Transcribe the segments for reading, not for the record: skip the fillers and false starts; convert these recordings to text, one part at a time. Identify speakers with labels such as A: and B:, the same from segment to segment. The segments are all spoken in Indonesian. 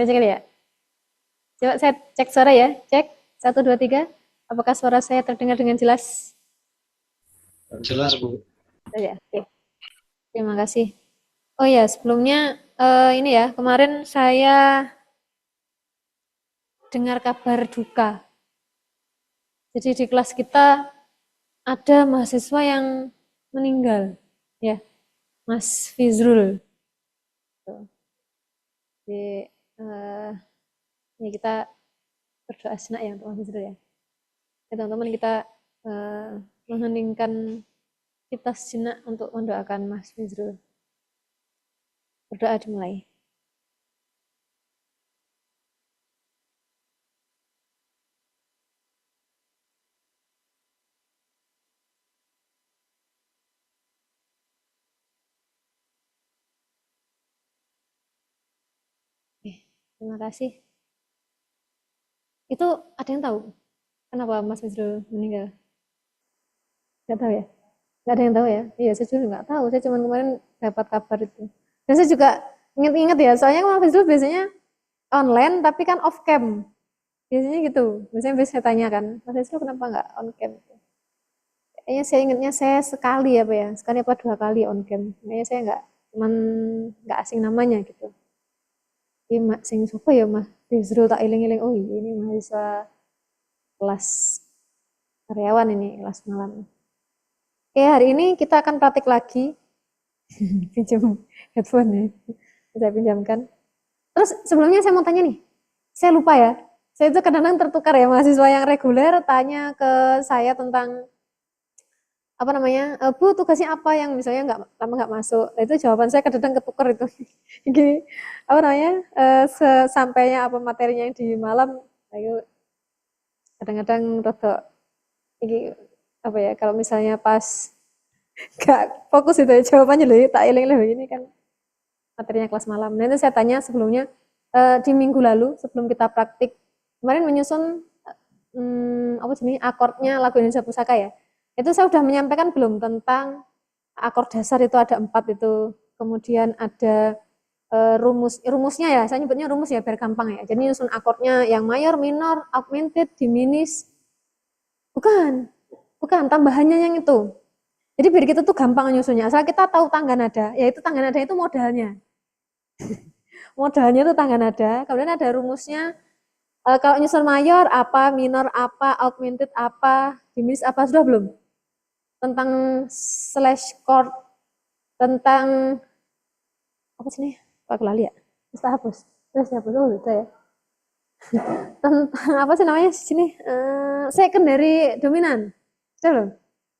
A: saya cek ya. Coba saya cek suara ya. Cek 1 2 3. Apakah suara saya terdengar dengan jelas?
B: Jelas, Bu.
A: Ya, oke. Terima kasih. Oh ya, sebelumnya ini ya, kemarin saya dengar kabar duka. Jadi di kelas kita ada mahasiswa yang meninggal, ya, Mas Fizrul. Jadi ya kita berdoa senak ya untuk Mas Fizrul ya. Ya, teman-teman kita mengheningkan kita sejenak untuk mendoakan Mas Fizrul. Berdoa dimulai. Terima kasih. Itu ada yang tahu kenapa Mas Fizrul meninggal? Nggak tahu ya? Nggak ada yang tahu ya? Iya, saya juga nggak tahu. Saya cuma kemarin dapat kabar itu. Dan saya juga ingat-ingat ya, soalnya Mas Fizrul biasanya online tapi kan off cam. Biasanya gitu. Biasanya saya tanya kan, Mas Fizrul kenapa nggak on cam? Kayaknya saya ingatnya saya sekali apa ya, sekali apa 2 kali on cam. Kayaknya saya cuman nggak asing namanya gitu. Ini mak sing siapa ya Mas Fizrul tak iling-iling. Oh iya ini mahasiswa kelas karyawan ini kelas malam. Oke, hari ini kita akan praktik lagi. Pinjam headphone ya. Saya pinjamkan. Terus sebelumnya saya mau tanya nih. Saya lupa ya. Saya itu kadang-kadang tertukar ya mahasiswa yang reguler tanya ke saya tentang apa namanya, Bu tugasnya apa yang misalnya nggak masuk. Nah, itu jawaban saya kadang-kadang ketukar itu. Gini, apa namanya, sesampainya apa materinya yang di malam, ayo kadang-kadang rada ini apa ya, kalau misalnya pas gak fokus itu ya jawabannya loh, tak iling loh ini kan materinya kelas malam. Nah itu saya tanya sebelumnya di minggu lalu sebelum kita praktik kemarin menyusun apa jenis akordnya lagu Indonesia Pusaka ya. Itu saya sudah menyampaikan belum tentang akord dasar itu ada 4 itu. Kemudian ada rumusnya ya, saya nyebutnya rumus ya biar gampang ya. Jadi nyusun akordnya yang mayor, minor, augmented, diminished. Bukan, tambahannya yang itu. Jadi biar kita tuh gampang nyusunnya. Asal kita tahu tangga nada, yaitu tangga nada itu modalnya. Modalnya itu tangga nada, kemudian ada rumusnya. Kalau nyusun mayor apa, minor apa, augmented apa, diminished apa, sudah belum? Tentang slash chord, tentang apa sih nih? Pak Kelali ya? Bisa hapus. Terus hapus dulu gitu ya. Tentang apa sih namanya sini? Secondary dominan. Sudah belum?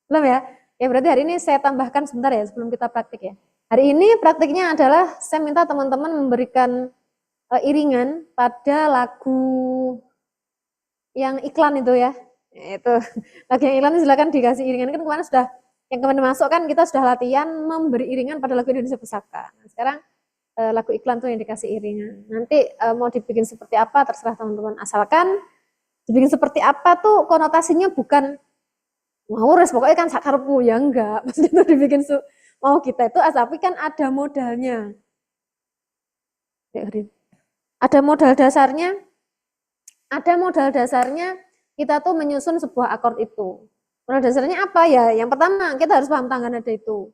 A: Belum ya? Ya berarti hari ini saya tambahkan sebentar ya sebelum kita praktik ya. Hari ini praktiknya adalah saya minta teman-teman memberikan iringan pada lagu yang iklan itu ya. Itu lagu yang iklan silakan dikasih iringan, kan kemarin sudah yang kemarin masuk kan kita sudah latihan memberi iringan pada lagu Indonesia Pusaka. Nah, sekarang lagu iklan tuh yang dikasih iringan. Nanti mau dibikin seperti apa terserah teman-teman, asalkan dibikin seperti apa tuh konotasinya bukan mau res pokoknya kan sakarpu ya enggak. Maksudnya tuh dibikin mau kita itu tapi kan ada modalnya. Ada modal dasarnya, kita tuh menyusun sebuah akord itu. Modal dasarnya apa ya? Yang pertama, kita harus paham tangga nada itu.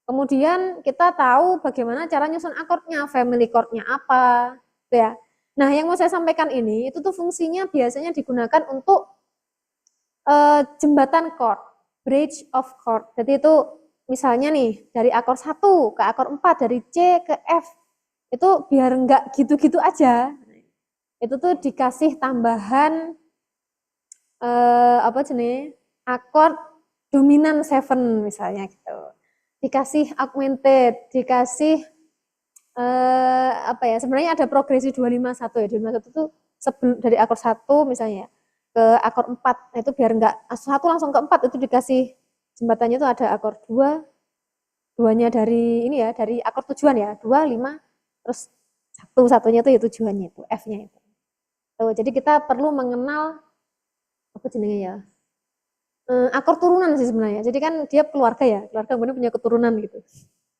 A: Kemudian kita tahu bagaimana cara nyusun akordnya, family chordnya apa, gitu ya. Nah, yang mau saya sampaikan ini, itu tuh fungsinya biasanya digunakan untuk jembatan chord, bridge of chord. Jadi itu misalnya nih, dari akord 1 ke akord 4, dari C ke F, itu biar enggak gitu-gitu aja. Itu tuh dikasih tambahan apa jenis akord dominan 7 misalnya gitu. Dikasih augmented, dikasih apa ya? Sebenarnya ada progresi 251 ya. 251 itu sebelum dari akord 1 misalnya ke akord 4. Nah, itu biar enggak 1 langsung ke 4 itu dikasih jembatannya itu ada akord 2, duanya dari ini ya, dari akord tujuan ya. 2 5 terus satunya itu ya tujuannya itu, F-nya itu. Tuh, jadi kita perlu mengenal apa jenenge ya? Akor turunan sih sebenarnya. Jadi kan dia keluarga ya, keluarga kemudian punya keturunan gitu.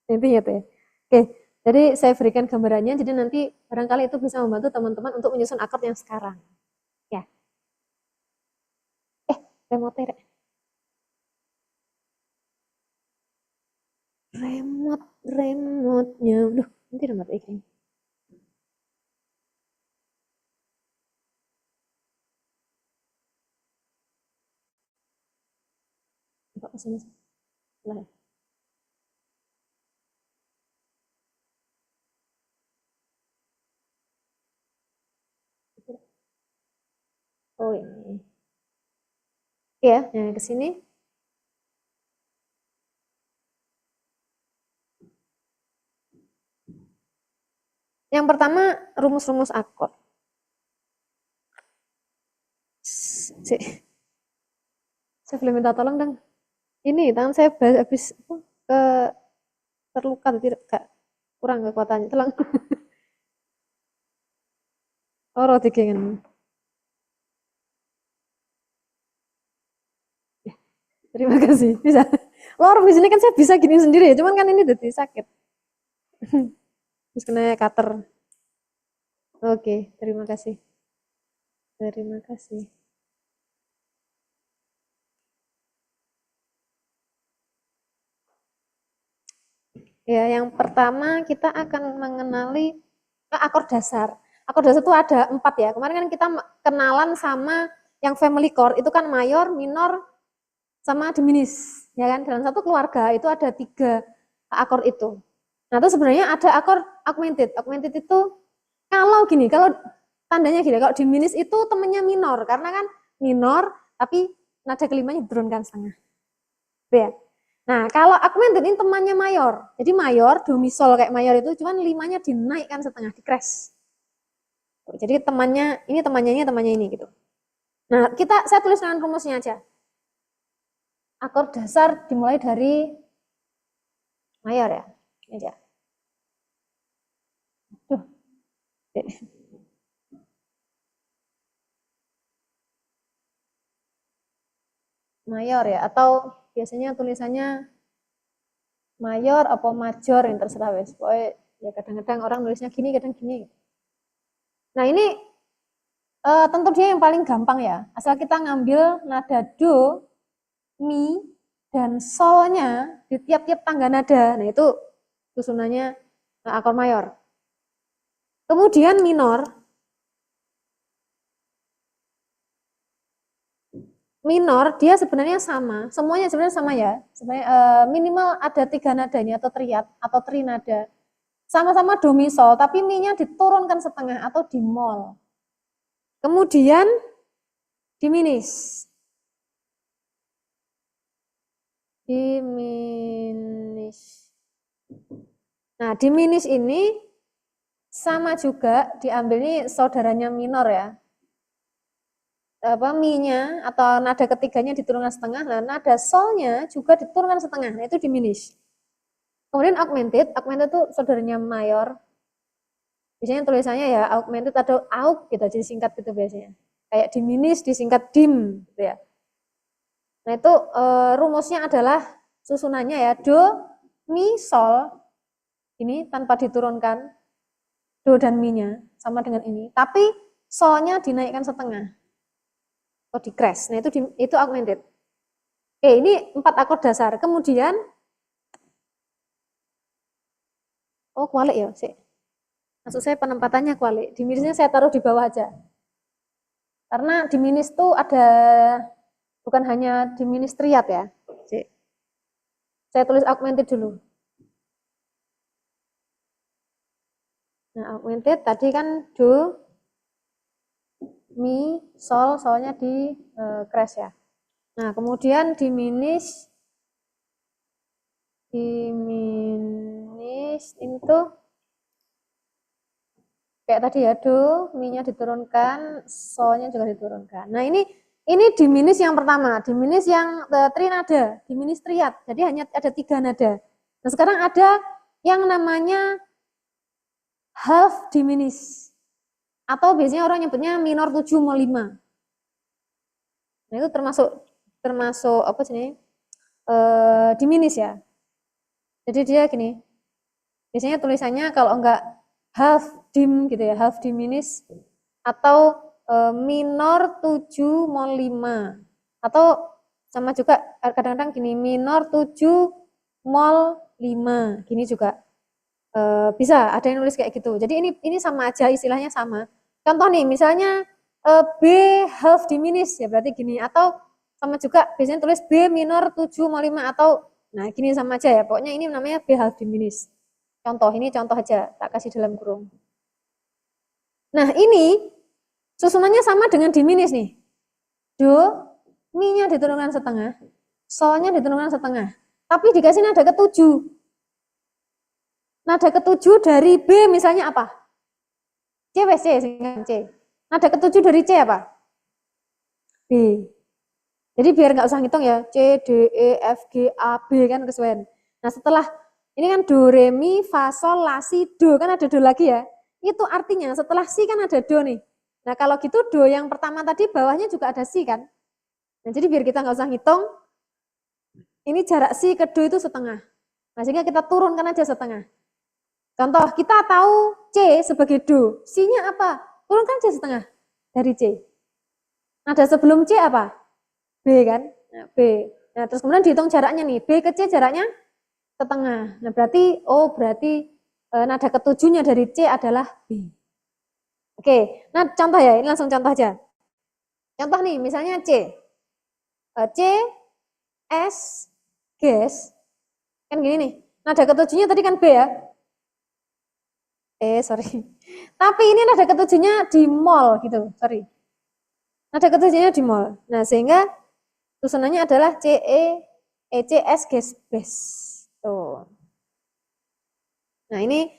A: Intinya tuh ya. Oke, Jadi saya berikan gambarannya, jadi nanti barangkali itu bisa membantu teman-teman untuk menyusun akord yang sekarang. Ya. Remote rek. Remote-nya. Duh, nanti remote ini. Coba kesini. Lah. Oh ini. Ya, nah ke sini. Yang pertama rumus-rumus akord. Saya boleh minta tolong dong. Ini tangan saya habis ke terluka tidak kurang kekuatannya. Tolong. Oh, roti gengen. Ya, terima kasih. Bisa. Lor, di sini kan saya bisa gini sendiri ya, cuman kan ini udah sakit. Terus kena cutter. Oke, terima kasih. Terima kasih. Ya, yang pertama kita akan mengenali akord dasar. Akord dasar itu ada 4 ya. Kemarin kan kita kenalan sama yang family chord, itu kan mayor, minor, sama diminis. Ya kan, dalam satu keluarga itu ada 3 akord itu. Nah, itu sebenarnya ada akord augmented. Augmented itu kalau gini, kalau tandanya gini, kalau diminis itu temennya minor, karena kan minor, tapi nada kelimanya diturunkan setengah. Ya. Nah, kalau augmented ini temannya mayor. Jadi mayor, do mi sol kayak mayor itu cuman 5-nya dinaikkan setengah, di crash. Jadi temannya ini gitu. Nah, saya tulis dengan rumusnya aja. Akord dasar dimulai dari mayor ya. Ini aja. Duh. Mayor ya, atau biasanya tulisannya mayor apa major yang terserah wes. Pokoknya ya kadang-kadang orang nulisnya gini, kadang gini. Nah, ini tentu dia yang paling gampang ya. Asal kita ngambil nada do, mi, dan solnya di tiap-tiap tangga nada. Nah, itu susunannya akord mayor. Kemudian minor. Minor dia sebenarnya sama, semuanya sebenarnya sama ya. Sebenarnya minimal ada 3 nada ini atau triad atau trinada. Sama-sama do mi sol, tapi mi-nya diturunkan setengah atau dimol. Kemudian diminis. Diminis. Nah, diminis ini sama juga diambil ini saudaranya minor ya. Apa mi-nya atau nada ketiganya diturunkan setengah, nah nada solnya juga diturunkan setengah. Nah, itu diminis. Kemudian augmented itu saudaranya mayor. Biasanya tulisannya ya augmented atau aug gitu, jadi singkat gitu biasanya. Kayak diminis disingkat dim gitu ya. Nah, itu rumusnya adalah susunannya ya do, mi, sol. Ini tanpa diturunkan do dan mi-nya sama dengan ini, tapi solnya dinaikkan setengah atau di crash. Nah, itu augmented. Oke, ini 4 akord dasar. Kemudian kualik ya, sih. Maksud saya penempatannya kualik. Diminisnya saya taruh di bawah aja. Karena diminis tuh ada bukan hanya diminis triad ya. Sih. Saya tulis augmented dulu. Nah, augmented tadi kan do, mi, sol, solnya di crash ya. Nah, kemudian diminis itu kayak tadi ya, do, mi-nya diturunkan, solnya juga diturunkan. Nah, ini diminis yang pertama, diminis yang trinada, diminis triad. Jadi hanya ada 3 nada. Nah, sekarang ada yang namanya half diminis. Atau biasanya orang nyebutnya minor 7 mol 5. Nah, itu termasuk apa sih? Diminis ya. Jadi dia gini. Biasanya tulisannya kalau enggak half dim gitu ya, half diminished atau minor 7 mol 5 atau sama juga kadang-kadang gini minor 7 mol 5 gini juga bisa ada yang nulis kayak gitu. Jadi ini sama aja istilahnya sama. Contoh nih misalnya B half diminished ya berarti gini atau sama juga biasanya tulis B minor 7 mol 5 atau nah gini sama aja ya. Pokoknya ini namanya B half diminished. Contoh ini contoh aja tak kasih dalam kurung. Nah ini susunannya sama dengan diminis nih. Do, mi-nya diturunkan setengah, sol-nya diturunkan setengah. Tapi dikasih nada ketujuh. Nada ketujuh dari B misalnya apa? C, C, singkat C. Nada ketujuh dari C apa? B. Jadi biar nggak usah ngitung ya, C, D, E, F, G, A, B kan kesuwen. Nah setelah, ini kan do, re, mi, fa, sol, la, si, do, kan ada do lagi ya. Itu artinya setelah si kan ada do nih. Nah kalau gitu do yang pertama tadi bawahnya juga ada si kan. Nah jadi biar kita nggak usah ngitung, ini jarak si ke do itu setengah. Nah sehingga kita turunkan aja setengah. Contoh kita tahu C sebagai do, si-nya apa? Turunkan aja setengah dari C. Nada sebelum C apa? B kan? Nah, B. Nah terus kemudian dihitung jaraknya nih, B ke C jaraknya setengah. Nah berarti nada ketujuhnya dari C adalah B. Oke, nah contoh ya, ini langsung contoh aja. Contoh nih, misalnya C. C, S, ges. Kan gini nih, nada ketujuhnya tadi kan B ya. Sorry. Tapi ini nada ketujuhnya di mol gitu, sorry. Nada ketujuhnya di mol. Nah, sehingga susunannya adalah C, E, C, S, ges, bes. Tuh. Nah, ini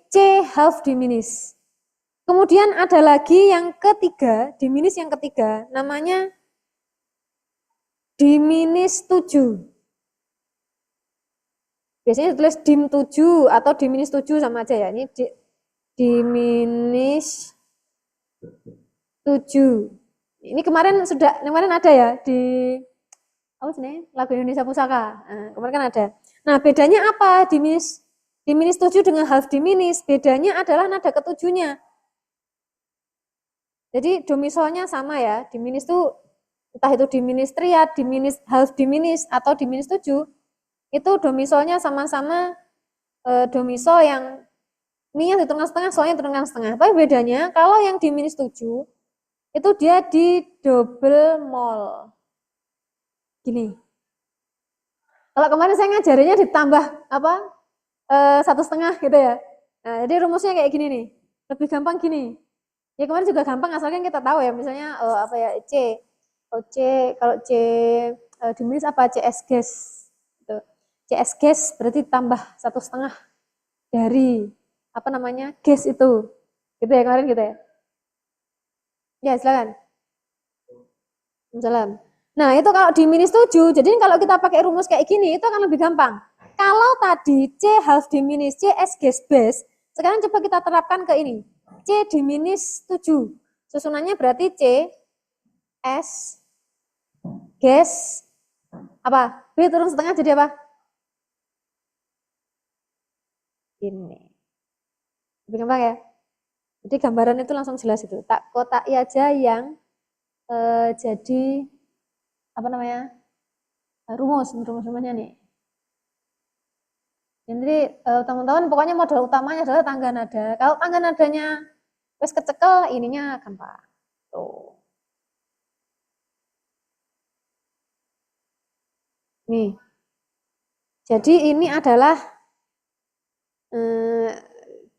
A: C half diminished. Kemudian ada lagi yang ketiga, diminished yang ketiga, namanya diminished 7. Biasanya tulis dim 7 atau diminished 7 sama aja ya. Ini diminished 7. Ini kemarin ada ya di apa sih lagu Indonesia Pusaka. Nah, kemarin kan ada. Nah, bedanya apa? Diminished 7 dengan half diminished. Bedanya adalah nada ketujuhnya. Jadi domisolnya sama ya. Diminished itu entah itu diminished triad, diminished half diminished atau diminished 7. Itu domisolnya sama-sama domisol yang mi-nya diturunkan setengah, solnya diturunkan setengah. Tapi bedanya kalau yang diminished 7 itu dia di double mol. Gini. Kalau kemarin saya ngajarinya ditambah apa? 1,5 gitu ya. Nah, jadi rumusnya kayak gini nih. Lebih gampang gini. Ya kemarin juga gampang asalkan kita tahu ya, misalnya apa ya C. C kalau C diminis apa CS gas. Gitu. CS gas berarti tambah 1,5 dari apa namanya gas itu. Gitu ya kemarin gitu ya. Ya silakan. Salam. Nah itu kalau di minus 7, jadi kalau kita pakai rumus kayak gini itu akan lebih gampang. Kalau tadi C half diminis C S gas base, sekarang coba kita terapkan ke ini. C diminis 7. Susunannya berarti C S gas apa? B turun setengah jadi apa? Ini. Lebih gampang ya? Jadi gambaran itu langsung jelas itu. Tak kotai aja yang jadi apa namanya? Rumusnya nih. Jadi teman-teman pokoknya modal utamanya adalah tangga nada. Kalau tangga nadanya wes kecekel, ininya gampang. Tuh. Nih. Jadi ini adalah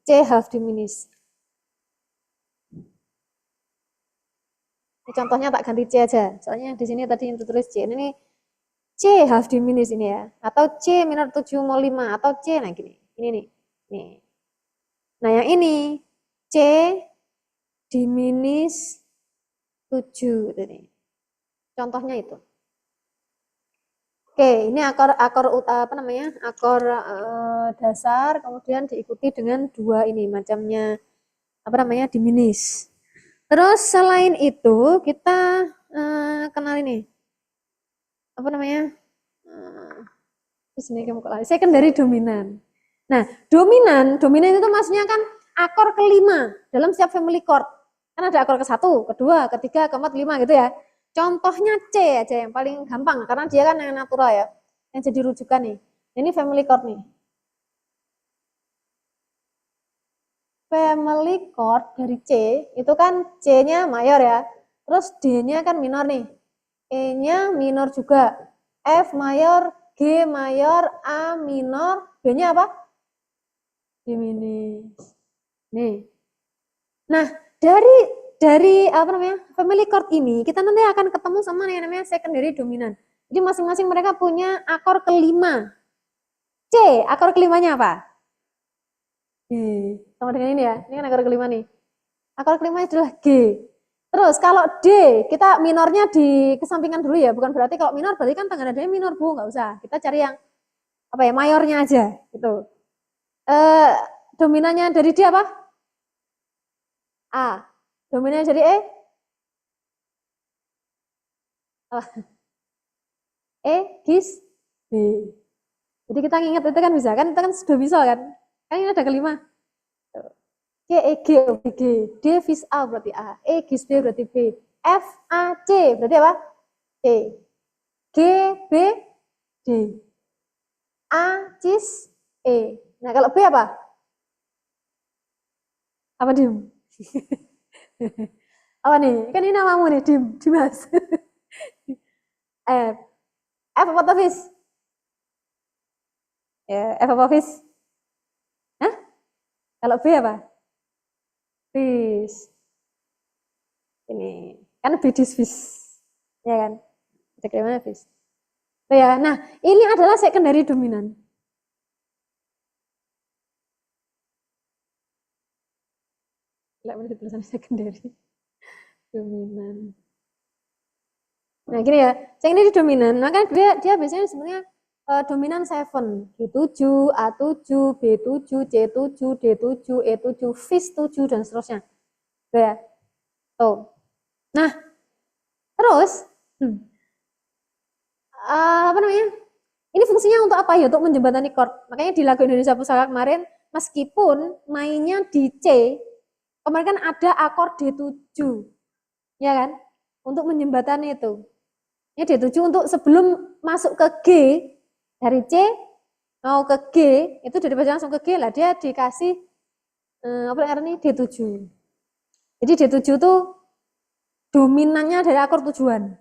A: C half diminished. Ini contohnya tak ganti C aja. Soalnya di sini tadi yang tertulis C. Ini C half diminished ini ya. Atau C minor 7 mol 5 atau C nah gini. Ini nih. Nih. Nah, yang ini C diminished 7 ini. Contohnya itu. Oke, ini akor apa namanya? Akor dasar kemudian diikuti dengan dua ini macamnya apa namanya? Diminish. Terus selain itu kita kenal ini. Apa namanya? Di sini kamu secondary dominan. Nah, dominan itu maksudnya kan akor kelima dalam setiap family chord. Kan ada akor ke-1, kedua, ketiga, keempat, lima gitu ya. Contohnya C aja yang paling gampang karena dia kan yang natural ya. Yang jadi rujukan nih. Ini family chord nih. Family chord dari C itu kan C-nya mayor ya. Terus D-nya kan minor nih. E-nya minor juga. F mayor, G mayor, A minor, B-nya apa? Diminis. Nih. Nah, dari apa namanya? Family chord ini kita nanti akan ketemu sama yang namanya secondary dominan. Jadi masing-masing mereka punya akor kelima. C, akor kelimanya apa? G. Sama dengan ini ya. Ini kan akor kelima nih. Akor kelimanya adalah G. Terus kalau D, kita minornya dikesampingkan dulu ya. Bukan berarti kalau minor berarti kan tangga nadanya minor, Bu. Nggak usah. Kita cari yang apa ya, mayornya aja gitu. Dominannya dari D apa? A. Dominannya dari E? E, gis, B. Jadi kita ingat itu kan bisa kan, itu kan sudah bisa kan. Kan ini ada kelima. C, E, G, O, B, G. D, vis A berarti A. E, gis B berarti B. F, A, C berarti apa? C. G, B, D. A, cis, E. Nah kalau B apa? Apa Dim? Apa nih? Kan ini namamu nih, Dimas. F. F apa tuh, Fis? Ya, F apa, Fis? Hah? Kalau B apa? Fis. Ini. Kan bidis fis. Ya kan? Cek dari mana, Fis? Oh ya, nah ini adalah secondary dominan. Lihat mana tulisan secondary dominan. Nah gini ya, secondary dominan, maka dia biasanya sebenarnya dominan 7, G7, A7, B7, C7, D7, E7, Fis 7 dan seterusnya. Tuh ya. Tuh. Nah, terus apa namanya? Ini fungsinya untuk apa ya? Untuk menjembatani chord. Makanya di lagu Indonesia Pusaka kemarin, meskipun mainnya di C, kemarin kan ada akor D7, ya kan? Untuk menjembatani itu. Ini D7 untuk sebelum masuk ke G, dari C mau ke G, itu dari baca langsung ke G lah, dia dikasih apa namanya D7. Jadi D7 itu dominannya dari akor tujuan.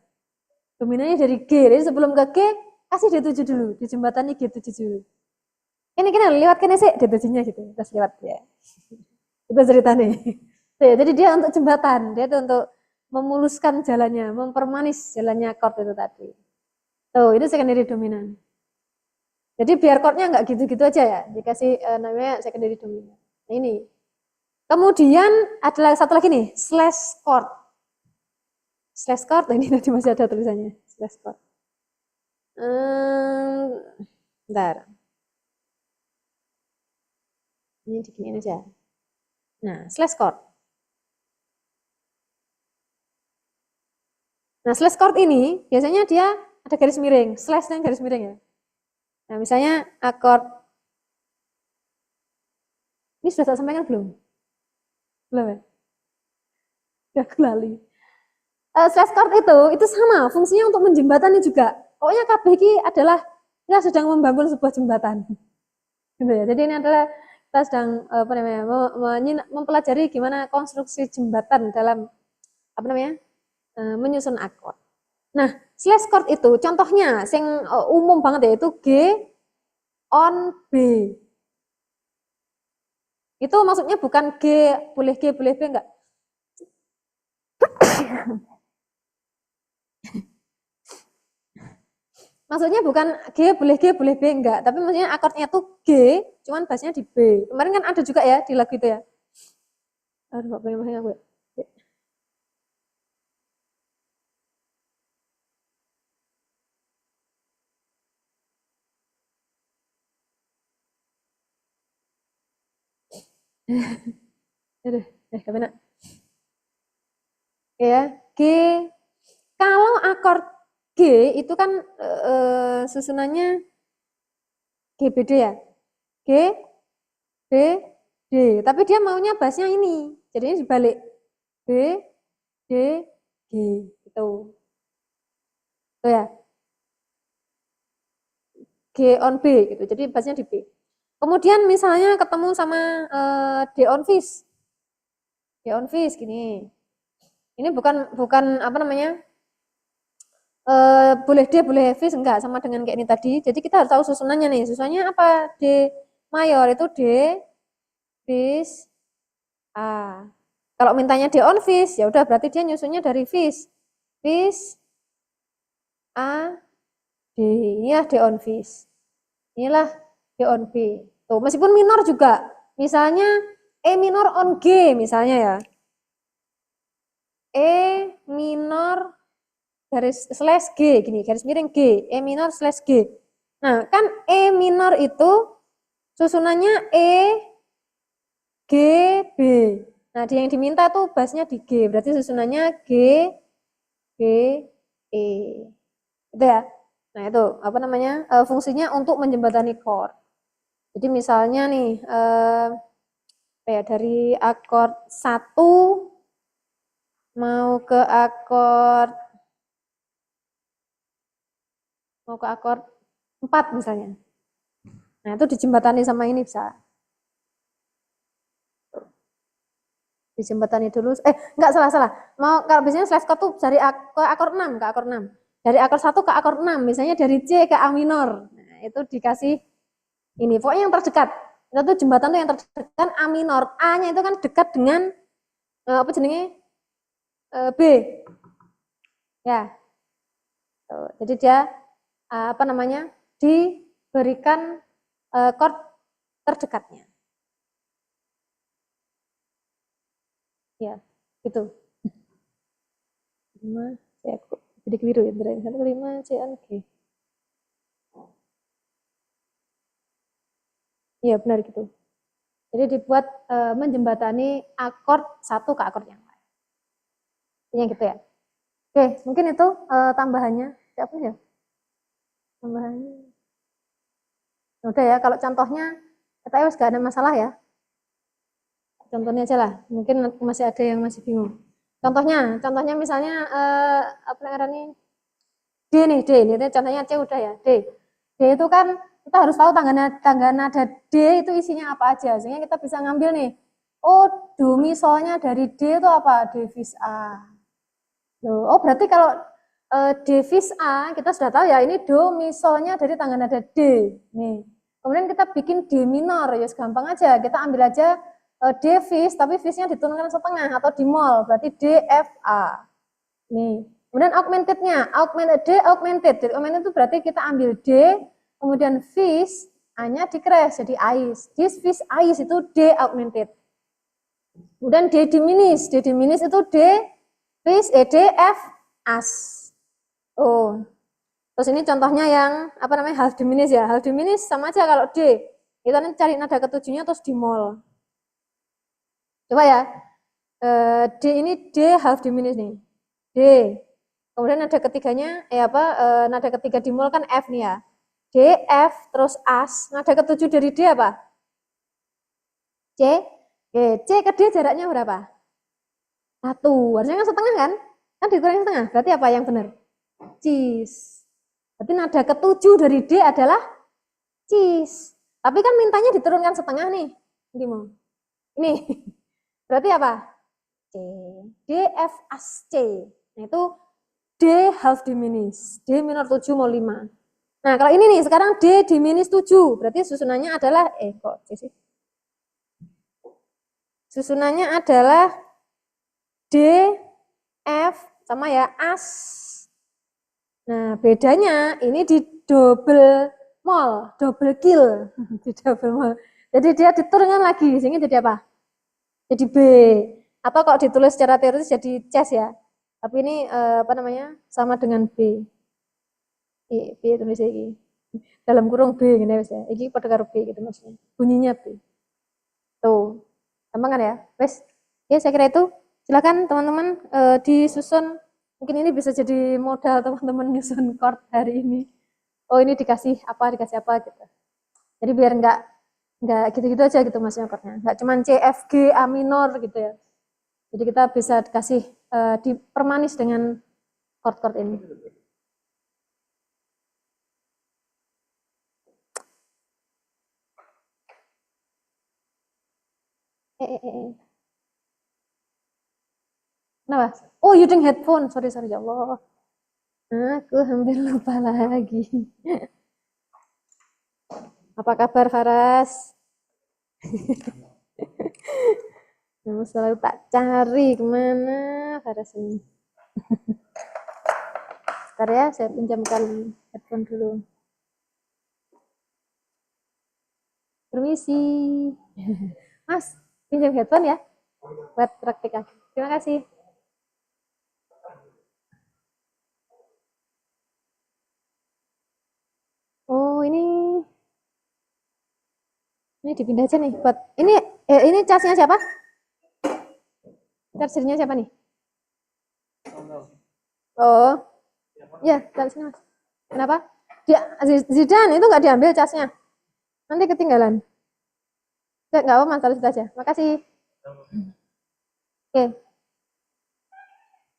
A: Dominannya dari G, jadi sebelum ke G, kasih D7 dulu, di jembatani G7 dulu. Ini kan lewat kan sih D7-nya gitu, terus lewat ya. Itu ceritanya. Jadi dia untuk jembatan, dia itu untuk memuluskan jalannya, mempermanis jalannya chord itu tadi. Tuh, itu secondary dominan. Jadi biar chordnya nggak gitu-gitu aja ya, dikasih namanya secondary dominan. Nah, ini. Kemudian ada satu lagi nih, slash chord. Slash chord, ini nanti masih ada tulisannya, slash chord. Bentar. Ini diginiin aja. Nah, slash chord. Nah, slash chord ini biasanya dia ada garis miring, slash dan garis miring ya. Nah, misalnya akord ini sudah saya sampaikan belum? Belum ya? Udah kelali. Slash chord itu sama, fungsinya untuk menjembatani juga. Pokoknya KBG adalah kita sedang membangun sebuah jembatan. Gitu ya. Jadi ini adalah kita sedang apa namanya mempelajari gimana konstruksi jembatan dalam apa namanya menyusun akord. Nah, slash chord itu contohnya yang umum banget ya itu G on B. Itu maksudnya bukan G boleh B enggak. Maksudnya bukan G boleh B enggak, tapi maksudnya akordnya tuh G, cuman bassnya di B. Kemarin kan ada juga ya di lagu itu ya. Aduh, gak pengen aku. Aduh, gak benar. Ya, G. Kalau akord G itu kan susunannya GBD ya. G, B, D. Tapi dia maunya bassnya ini. Jadi ini dibalik. B, D, G. Gitu. Tuh ya. G on B gitu. Jadi bassnya di B. Kemudian misalnya ketemu sama D on Fis. D on Fis gini. Ini bukan apa namanya? Boleh D, boleh Fis enggak sama dengan kayak ini tadi. Jadi kita harus tahu susunannya nih. Susunannya apa? D mayor itu D, Fis, A. Kalau mintanya D on Fis, ya udah berarti dia nyusunnya dari Fis. Fis, A, D. Inilah D on Fis. Inilah D on B. Tuh, meskipun minor juga. Misalnya E minor on G misalnya ya. E minor garis slash G gini, garis miring G, E minor slash G. Nah, kan E minor itu susunannya E, G, B. Nah, yang diminta tuh bassnya di G, berarti susunannya G, B, E. Itu ya. Nah, itu apa namanya? Fungsinya untuk menjembatani chord. Jadi misalnya nih, ya dari akord 1 mau ke akord 4 misalnya. Nah, itu dijembatani sama ini bisa. Dijembatani dulu. Enggak salah. Mau kalau biasanya slash chord tuh dari ke akord 6 ke akord 6. Dari akord 1 ke akord 6, misalnya dari C ke A minor. Nah, itu dikasih ini. Pokoknya yang terdekat. Itu tuh jembatan tuh yang terdekat A minor. A-nya itu kan dekat dengan apa jenenge? B. Ya. Tuh. Jadi dia apa namanya? Diberikan chord terdekatnya. Ya, gitu. 5 C jadi keliru ya, berarti 5 C on G. Iya, benar gitu. Jadi dibuat menjembatani akord satu ke akord yang lain. Ini gitu ya. Oke, mungkin itu tambahannya. Siapa ya? Tambahannya. Udah ya, kalau contohnya kita gak ada masalah ya. Contohnya aja lah. Mungkin masih ada yang masih bingung. Contohnya misalnya apa namanya D nih, D ini contohnya C udah ya, D. D itu kan kita harus tahu tangga nada D itu isinya apa aja, sehingga kita bisa ngambil nih. Oh, do mi solnya dari D itu apa? D fis A. Oh, berarti kalau D fis A kita sudah tahu ya, ini do mi solnya dari tangga nada D. Nih. Kemudian kita bikin D minor, ya gampang aja. Kita ambil aja D fis, tapi fisnya diturunkan setengah atau dimol, berarti D F A. Nih. Kemudian augmentednya, augmented. Jadi augmented itu berarti kita ambil D, kemudian fis, A-nya dikres jadi ais. This fis ais itu D augmented. Kemudian D diminis itu D fis, D F as. Oh. Terus ini contohnya yang apa namanya half diminis ya. Half diminis sama aja kalau D. Kita nanti cari nada ketujuhnya terus dimol. Coba ya. D ini D half diminis nih. D. Kemudian nada ketiganya, nada ketiga dimol kan F nih ya. D, F, terus as. Nada ketujuh dari D apa? C. Oke, C ke D jaraknya berapa? 1. Harusnya kan setengah kan? Kan dikurangi setengah. Berarti apa yang benar? Cis. Berarti nada ketujuh dari D adalah cis. Tapi kan mintanya diturunkan setengah nih. Ini. Berarti apa? C. D, F, as, C. Nah itu D half diminished, D minor 7 mau 5. Nah kalau ini nih, sekarang D diminished 7, berarti susunannya adalah, kok C sih? Susunannya adalah D, F, sama ya, as. Nah bedanya ini di double mol, double kill, di double mol. Jadi dia diturunkan lagi, sehingga jadi apa? Jadi B. Atau kalau ditulis secara teoritis jadi Cs ya. Tapi ini apa namanya sama dengan B. B tulis ini dalam kurung B gini ya. Ini pada karo B gitu maksudnya. Bunyinya B. Tuh. Gampang kan ya? Wes. Ya saya kira itu. Silakan teman-teman disusun. Mungkin ini bisa jadi modal teman-teman nyusun chord hari ini. Oh ini dikasih apa gitu. Jadi biar enggak nggak gitu-gitu aja gitu maksudnya chordnya, nggak cuman C F G A minor gitu ya. Jadi kita bisa dikasih dipermanis dengan chord-chord ini. Kenapa? Oh, using headphone. Sorry, sorry ya Allah. Aku hampir lupa lagi. Apa kabar Faras? Kamu selalu tak cari kemana Faras ini. Bentar ya, saya pinjamkan headphone dulu. Permisi. Mas, pinjam headphone ya? Buat praktik aku. Terima kasih. Oh, ini dipindah aja nih. Buat ini casnya siapa? Chargernya siapa nih? Oh, ya, dari sini Mas. Kenapa? Dia Zidan itu nggak diambil casnya. Nanti ketinggalan. Nggak apa Mas, taruh situ aja. Makasih. Oke,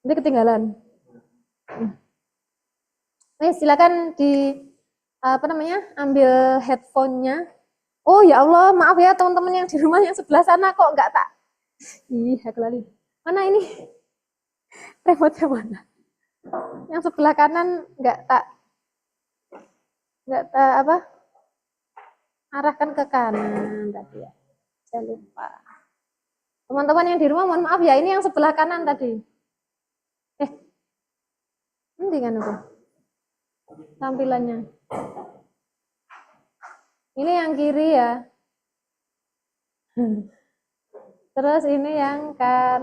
A: nanti ketinggalan. Nih, silakan apa namanya? Ambil headphone-nya. Oh ya Allah, maaf ya teman-teman yang di rumah yang sebelah sana kok nggak tak. Ih, aku lali. Mana ini? Remote-nya mana? Yang sebelah kanan nggak tak apa? Arahkan ke kanan tadi ya. Saya lupa. Teman-teman yang di rumah mohon maaf ya, ini yang sebelah kanan tadi. Nanti kan aku tampilannya. Ini yang kiri ya. Terus ini yang kan.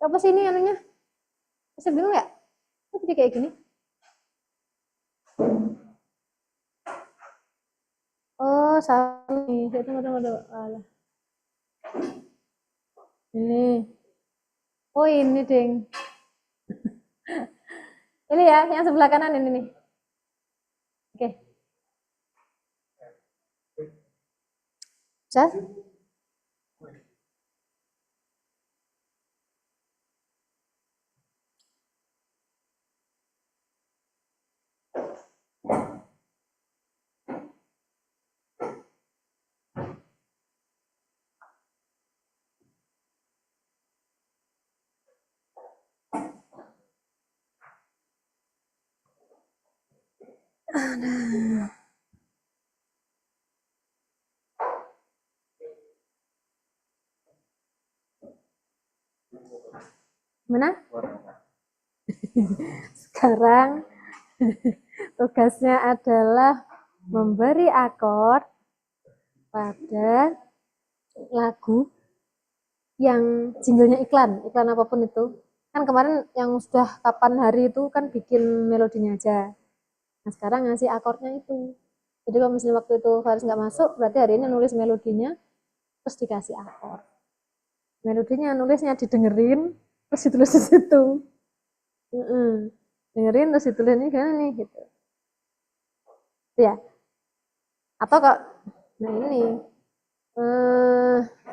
A: Apa sih ini anunya? Bisa bingung ya? Kok jadi kayak gini? Oh, salah nih. Tunggu. Alah. Ini. Oh, ini, ding. Ini ya, yang sebelah kanan ini nih. Oke. Bisa? Mana? Sekarang tugasnya adalah memberi akord pada lagu yang jinglenya iklan apapun itu. Kan kemarin yang sudah kapan hari itu kan bikin melodinya aja. Nah sekarang ngasih akordnya itu. Jadi kalau misalnya waktu itu Faris nggak masuk, berarti hari ini nulis melodinya, terus dikasih akord. Melodinya nulisnya didengerin, terus ditulis di situ. Dengerin terus ditulis ini gimana nih gitu. Ya. Atau kok, nah ini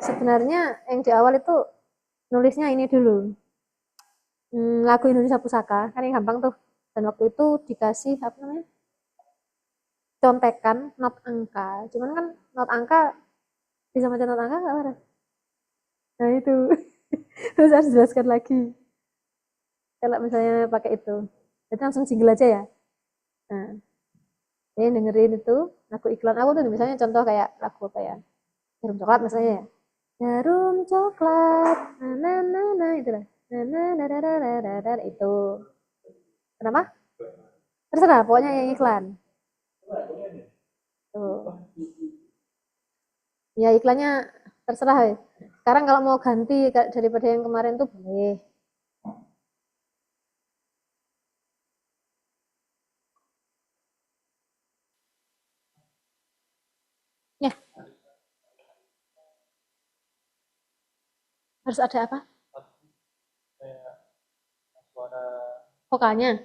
A: sebenarnya yang di awal itu nulisnya ini dulu. Lagu Indonesia Pusaka kan yang gampang tuh. Dan waktu itu dikasih apa namanya? Contekan not angka. Cuman kan not angka bisa baca not angka nggak Farah? Nah itu terus harus jelaskan lagi. Kalau misalnya pakai itu, jadi langsung single aja ya. Nah, ini dengerin itu lagu iklan aku tuh misalnya contoh kayak lagu apa ya? Jarum coklat misalnya ya. Jarum coklat, nah itu lah. Nah itu. Kenapa? Terserah, pokoknya yang iklan. Tuh. Ya iklannya terserah ya. Sekarang kalau mau ganti daripada yang kemarin tuh boleh. Ya, harus ada apa? Vokalnya.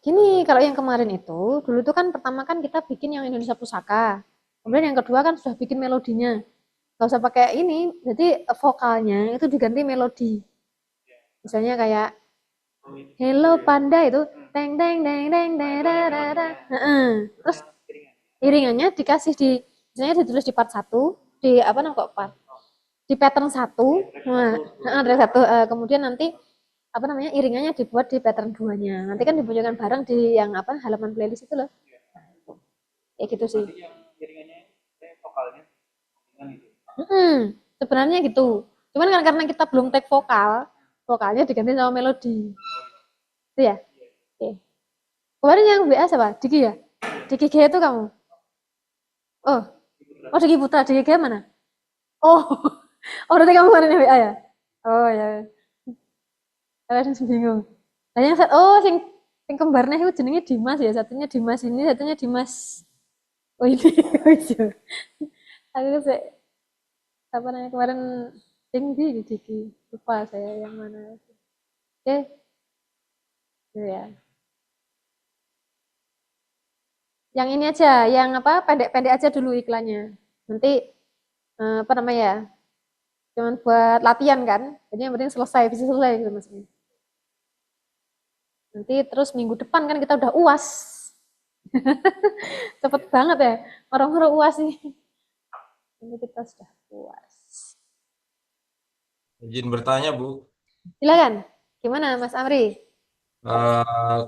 A: Gini, kalau yang kemarin itu, dulu tuh kan pertama kan kita bikin yang Indonesia Pusaka. Kemudian yang kedua kan sudah bikin melodinya. Gak usah pakai ini, jadi vokalnya itu diganti melodi. Misalnya kayak Hello Panda itu teng teng teng teng teng da. Terus iringannya dikasih misalnya ditulis di part satu, di apa namanya kok part? Di pattern satu, track satu, kemudian nanti apa namanya iringannya dibuat di pattern duanya. Nanti kan dibunyikan bareng di yang apa halaman playlist itu loh. Ya gitu sih. Sebenarnya gitu. Cuman kan karena kita belum take vokalnya diganti sama melodi. Itu ya. Oke. Kemarin yang WA siapa? Diki ya? Diki G itu kamu? Oh, oh Diki Putra. Diki G mana? Oh, oh berarti kamu kemarin yang WA ya? Oh ya. Kalian bingung. Nah yang oh sing kembarnya itu jenenge Dimas ya. Satunya Dimas ini, satunya Dimas. Oh ini. Oh iya. Aku sih apa namanya kemarin tinggi di Diki. Lupa saya yang mana. Oke, itu ya. Yang ini aja, yang apa pendek-pendek aja dulu iklannya. Nanti apa namanya ya? Cuman buat latihan kan. Jadi yang penting selesai, bisa selesai gitu maksudnya. Nanti terus minggu depan kan kita udah UAS. Cepet banget ya. Orang-orang UAS sih. Ini kita sudah UAS.
C: Izin bertanya, Bu.
A: Silakan. Gimana Mas Amri?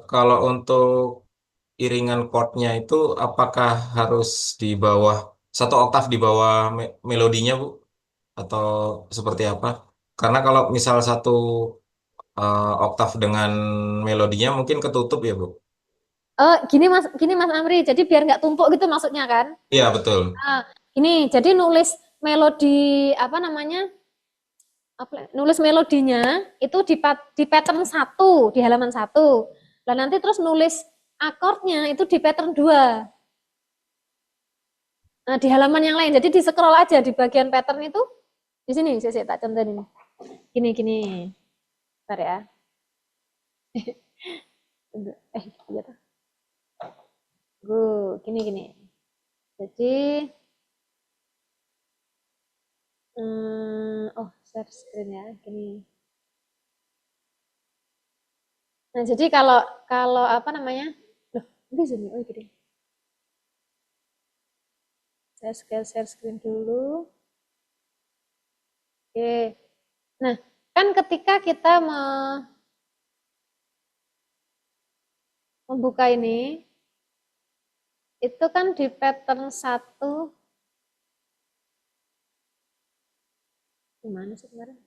C: Kalau untuk iringan chordnya itu apakah harus di bawah satu oktav di bawah melodinya, Bu? Atau seperti apa? Karena kalau misal satu oktav dengan melodinya mungkin ketutup ya, Bu?
A: Gini Mas Amri. Jadi biar nggak tumpuk gitu maksudnya kan?
C: Iya, betul.
A: Nah, gini, jadi nulis melodi apa namanya? Nulis melodinya itu di pattern satu di halaman satu. Lah nanti terus nulis akordnya itu di pattern 2. Nah, di halaman yang lain. Jadi di scroll aja di bagian pattern itu di sini saya tak contohin ini. Gini. Bentar ya. Iya tuh. Gini. Jadi oh, share screen ya, gini. Nah, jadi kalau apa namanya? Loh, ini Zoom ya? Oh, gini. Saya share screen dulu. Oke. Nah, kan ketika kita membuka ini, itu kan di pattern 1, gimana sih kemarin?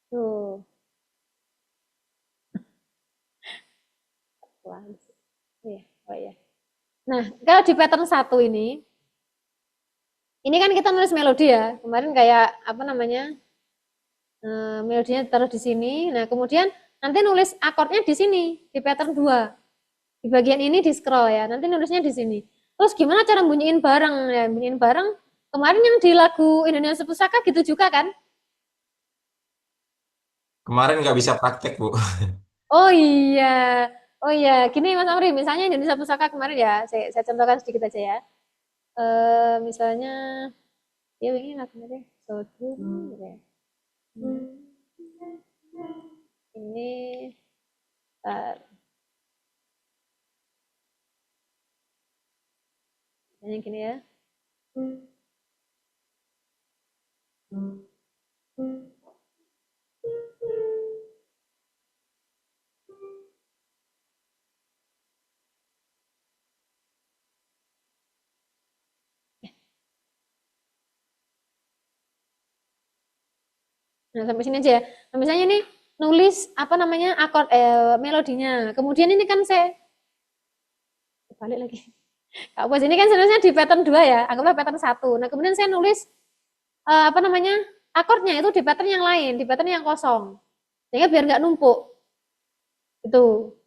A: Tuh, wah, iya, oh iya. Nah, kalau di pattern 1 ini kan kita nulis melodi ya. Kemarin kayak apa namanya? Melodinya taruh di sini. Nah, kemudian nanti nulis akordnya di sini, di pattern 2. Di bagian ini di scroll ya. Nanti nulisnya di sini. Terus gimana cara bunyiin bareng ya? Bunyiin bareng. Kemarin yang di lagu Indonesia Pusaka gitu juga kan?
C: Kemarin nggak bisa praktek, Bu.
A: Oh iya. Oh iya, gini Mas Amri, misalnya Indonesia Pusaka kemarin ya, saya contohkan sedikit aja ya. Misalnya, ya ini lagunya deh, Sodun, gitu ya. Ini, bentar, misalnya gini ya. Nah, sampai sini aja ya. Nah, misalnya nih, nulis apa namanya akord melodinya. Kemudian ini kan saya balik lagi. Kak Bos ini kan sebenarnya di pattern 2 ya, anggaplah pattern 1. Nah, kemudian saya nulis apa namanya? Akordnya itu di pattern yang lain, di pattern yang kosong. Sehingga biar nggak numpuk. Itu.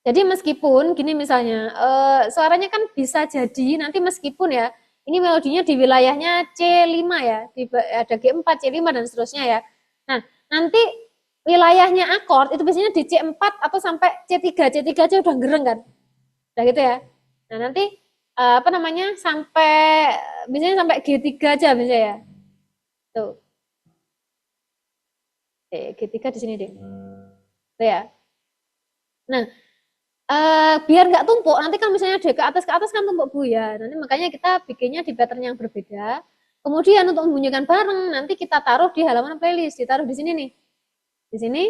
A: Jadi meskipun gini misalnya, suaranya kan bisa jadi nanti meskipun ya, ini melodinya di wilayahnya C5 ya, ada G4, C5 dan seterusnya ya. Nah, nanti wilayahnya akord itu biasanya di C4 atau sampai C3. C3 aja udah gereng kan. Udah gitu ya. Nah, nanti apa namanya? Sampai biasanya sampai G3 aja biasanya ya. Tuh. G3 di sini deh. Tuh ya. Nah, biar nggak tumpuk, nanti kan misalnya di ke atas kan tumpuk Bu ya. Nanti makanya kita bikinnya di pattern yang berbeda. Kemudian untuk membunyikan bareng, nanti kita taruh di halaman playlist, ditaruh di sini nih. Di sini.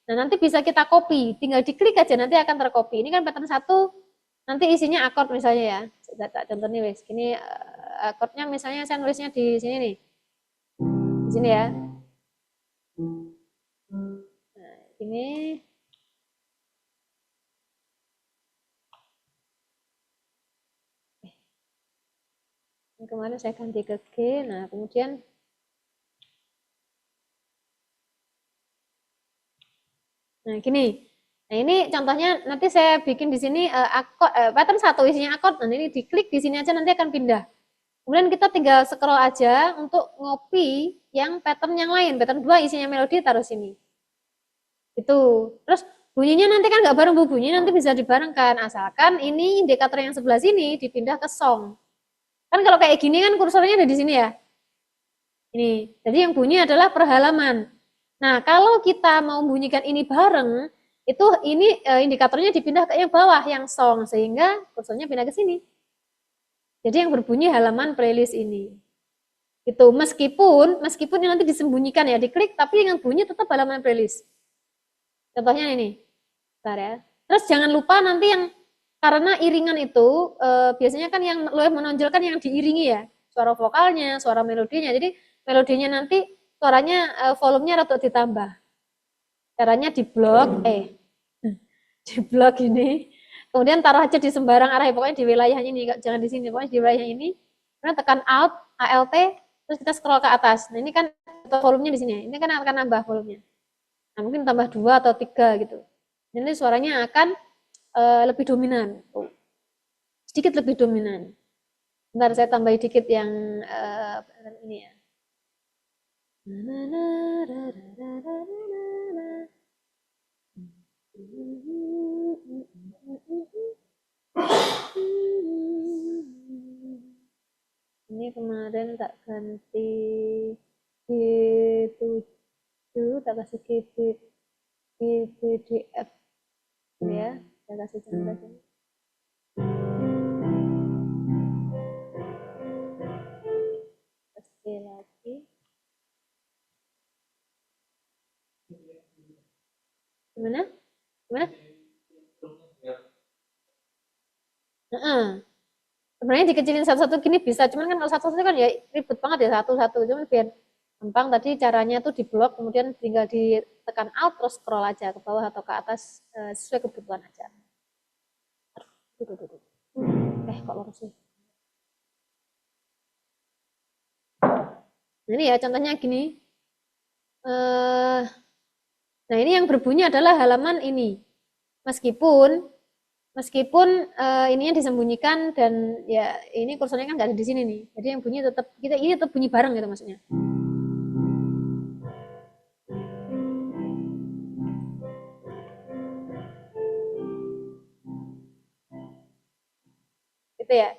A: Nah, nanti bisa kita copy, tinggal diklik aja nanti akan tercopy. Ini kan pattern 1, nanti isinya akord misalnya ya. Contoh nih wes, gini akordnya misalnya saya nulisnya di sini nih. Di sini ya. Nah, ini kemarin saya ganti ke G. Nah, kemudian nah gini. Nah, ini contohnya nanti saya bikin di sini akord pattern 1 isinya akord. Nah, ini diklik di sini aja nanti akan pindah. Kemudian kita tinggal scroll aja untuk ngopi yang pattern yang lain. Pattern 2 isinya melodi taruh sini. Itu. Terus bunyinya nanti kan nggak bareng Bu, bunyi nanti bisa dibarengkan asalkan ini indikator yang sebelah sini dipindah ke song. Kan kalau kayak gini kan kursornya ada di sini ya. Ini. Jadi yang bunyi adalah per halaman. Nah, kalau kita mau bunyikan ini bareng, itu ini indikatornya dipindah ke yang bawah yang song sehingga kursornya pindah ke sini. Jadi yang berbunyi halaman playlist ini. Itu meskipun ini nanti disembunyikan ya, diklik tapi yang bunyi tetap halaman playlist. Contohnya ini. Bentar ya. Terus jangan lupa nanti yang karena iringan itu biasanya kan yang lebih menonjolkan yang diiringi ya, suara vokalnya, suara melodinya. Jadi melodinya nanti suaranya volumenya rada ditambah. Caranya di blok ini. Kemudian taruh aja di sembarang arah, pokoknya di wilayah ini, jangan di sini, pokoknya di wilayah ini. Kemudian tekan Alt, ALT, terus kita scroll ke atas. Nah, ini kan volumenya di sini. Ini kan akan nambah volumenya. Nah, mungkin tambah 2 atau 3 gitu. Jadi suaranya akan lebih dominan. Sedikit lebih dominan. Bentar saya tambahin dikit yang ini ya. Ini kemarin tak ganti G7, tak kasih GBDF ya, saya kasih contoh ini. Oke lagi. Gimana? Gimana? Sebenarnya dikecilin satu-satu gini bisa, cuman kan kalau satu-satu kan ya ribet banget ya satu-satu. Cuman biar gampang tadi caranya tuh di blok, kemudian tinggal ditekan Alt terus scroll aja ke bawah atau ke atas sesuai kebutuhan aja. Kok lurus sih? Nah, ini ya contohnya gini. Nah, ini yang berbunyi adalah halaman ini. Meskipun ininya disembunyikan dan ya ini kursornya kan nggak ada di sini nih. Jadi yang bunyi tetap ini tetap bunyi bareng gitu maksudnya. Gitu ya.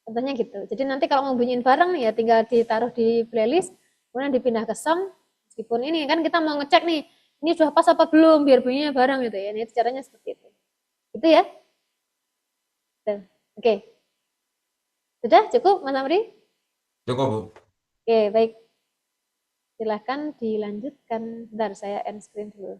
A: Contohnya gitu. Jadi nanti kalau mau bunyiin bareng ya tinggal ditaruh di playlist, kemudian dipindah ke song. Meskipun ini kan kita mau ngecek nih, ini sudah pas apa belum biar bunyinya bareng gitu ya. Ini caranya seperti itu. Gitu ya. Tuh. Oke. Sudah cukup Mas Amri?
C: Cukup, Bu.
A: Oke, baik. Silahkan dilanjutkan. Bentar, saya end screen dulu.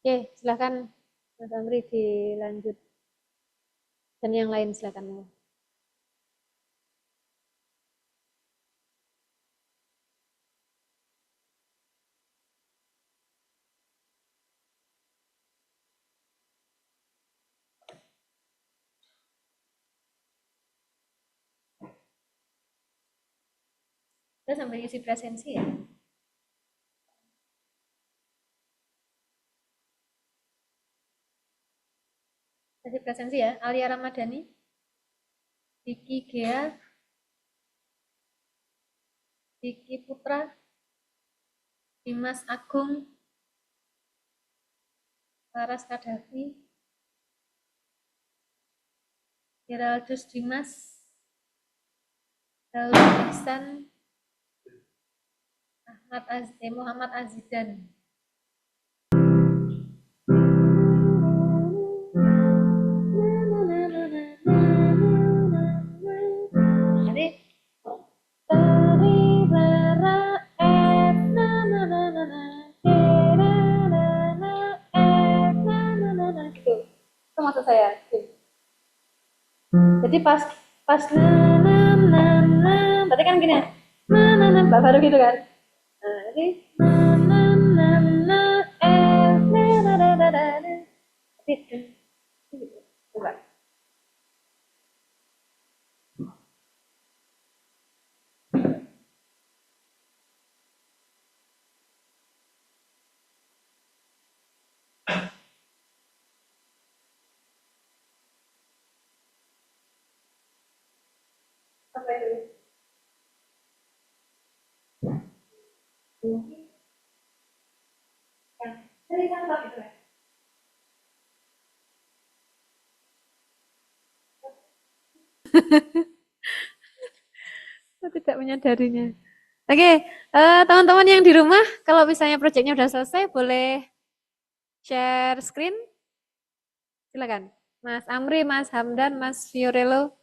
A: Oke, silahkan Mas Amri dilanjut. Dan yang lain silahkan. Kita sampai isi presensi ya. Isi presensi ya. Alia Ramadhani, Diki Gea, Diki Putra, Dimas Agung, Laras Kadafi, Geraldus Dimas, Daud Ihsan, Muhammad Azidan. Jadi gitu. Itu maksud saya. Jadi pas pas berarti kan gini baru gitu kan. Nah, jadi coba. Apa itu? Jadi kan gitu ya. Saya tidak menyadarinya. Oke, teman-teman yang di rumah, kalau misalnya proyeknya udah selesai, boleh share screen. Silakan. Mas Amri, Mas Hamdan, Mas Fiorello.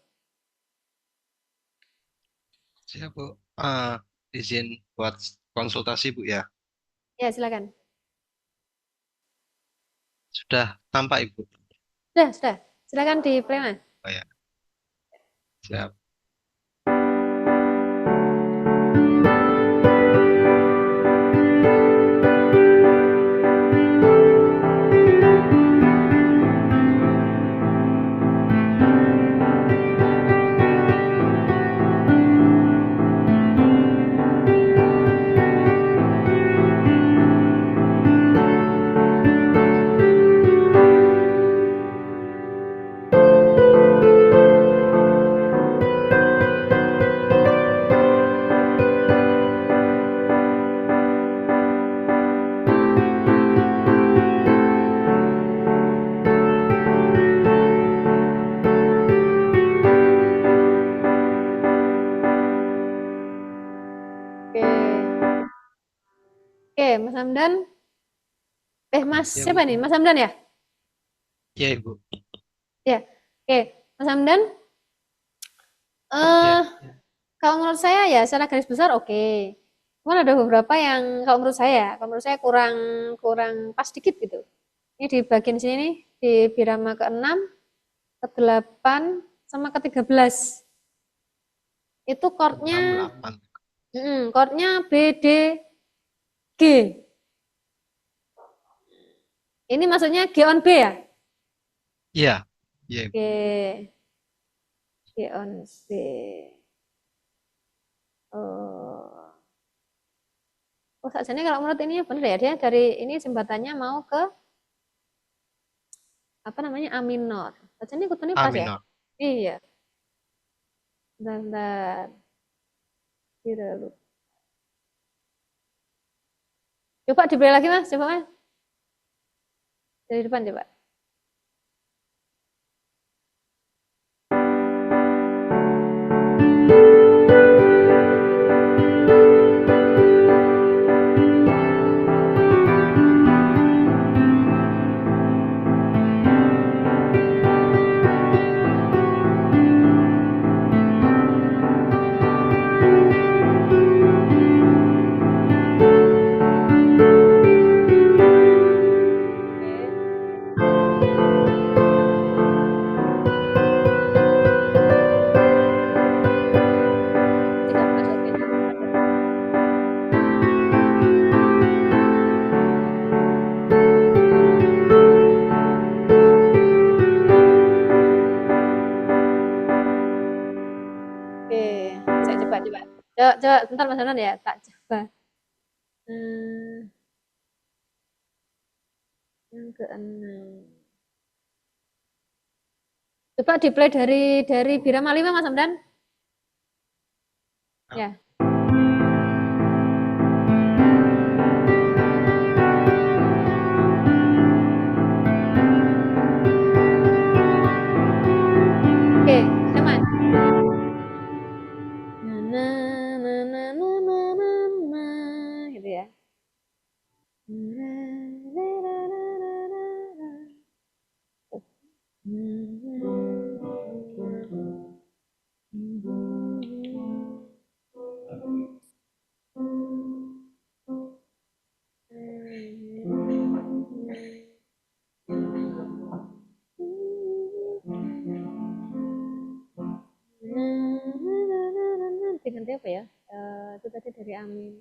B: Siap, Bu. Izin buat konsultasi, Bu, ya.
A: Ya, silakan.
B: Sudah tampak, Ibu.
A: Sudah. Silakan di play, Mas.
B: Oh, ya. Siap.
A: Oke, Mas Hamdan. Mas
B: Ya,
A: siapa
B: Bu.
A: nih? Mas Hamdan ya?
B: Ya, Ibu.
A: Ya. Oke, Mas Hamdan.
B: Ya.
A: Kalau menurut saya ya secara garis besar oke. Cuman ada beberapa yang kalau menurut saya kurang kurang pas dikit gitu. Ini di bagian sini nih, di birama ke-6, ke-8, sama ke-13. Itu chordnya
B: 68.
A: chordnya B, D, G. Ini maksudnya G on B ya?
B: Iya. Iya, Ibu.
A: G on B. Sajane kalau menurut ini benar ya, dia dari ini jembatannya mau ke apa namanya A minor. Sajane ikutannya
B: A
A: pas ya?
B: minor.
A: Iya. Bentar. Gitu. Coba dibeli lagi Mas, coba Mas. Dari depan coba. Oke. Coba bentar Mas Hamdan ya, tak coba. Yang keenam. Coba di play dari Birama 5 Mas Hamdan. Ya. Oke, teman. Gitu ya. Diganti apa ya? Itu tadi dari Amin.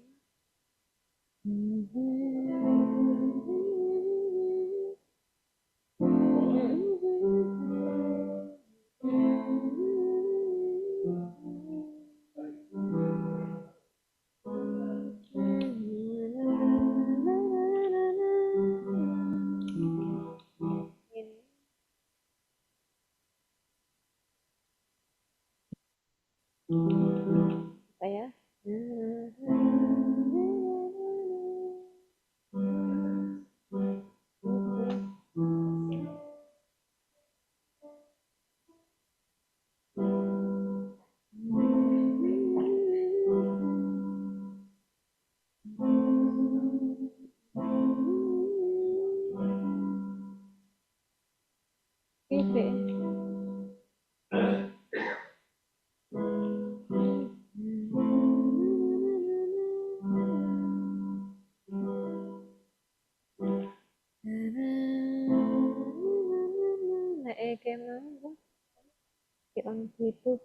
A: Apa ya? Oke. Nek kemana? Kita itu.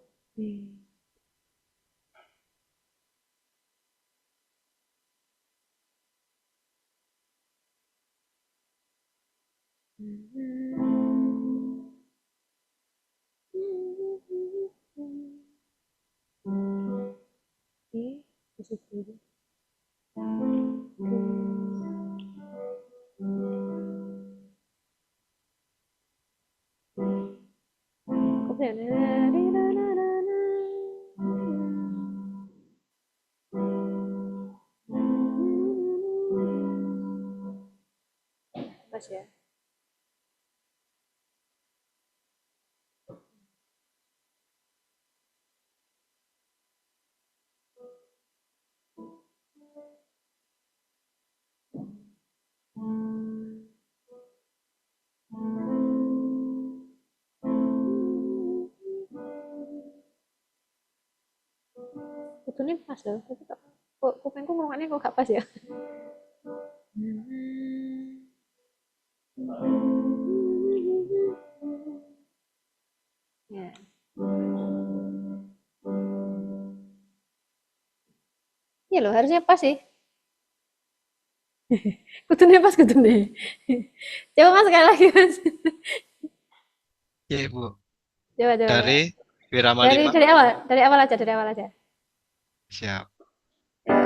A: Di situ. Apa ya? Pas ya. Betulnya pas loh, tapi kok kupingku ngomongnya kok gak pas ya. Ya. Iya loh, harusnya pas sih. Kutunya pas kutunya. Coba Mas sekali lagi Mas.
B: Ya, Ibu.
A: Coba.
B: Dari Wirama
A: Dari
B: 5.
A: dari awal aja, dari awal aja.
B: Siap.
A: Ya.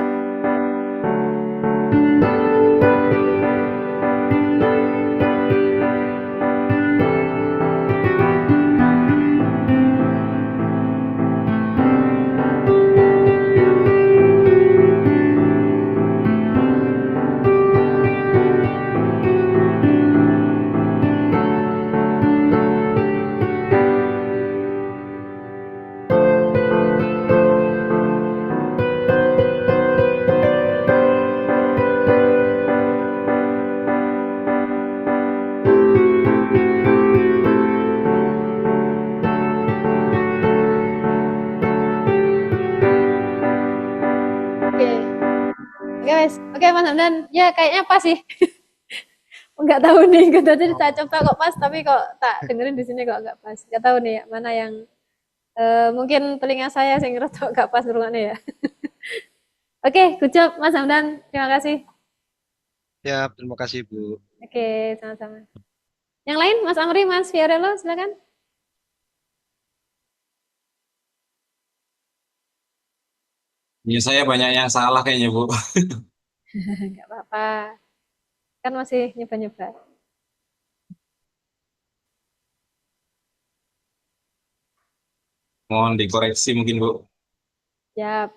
A: Oke. Oke, Mas. Oke, Mas Hamdan. Ya, kayaknya pas sih. Enggak tahu nih, gue tadi tak coba kok pas, tapi kok tak dengerin di sini kok enggak pas. Enggak tahu nih mana yang mungkin telinga saya sing ngerasa enggak pas ngrungokne ya. Oke, good job Mas Hamdan. Terima kasih.
B: Siap, terima kasih, Bu.
A: Oke, sama-sama. Yang lain, Mas Amri, Mas Fiorello, silakan.
C: Ya saya banyak yang salah kayaknya Bu.
A: Nggak apa-apa. Kan masih nyoba-nyoba.
C: Mohon dikoreksi mungkin Bu.
A: Ya,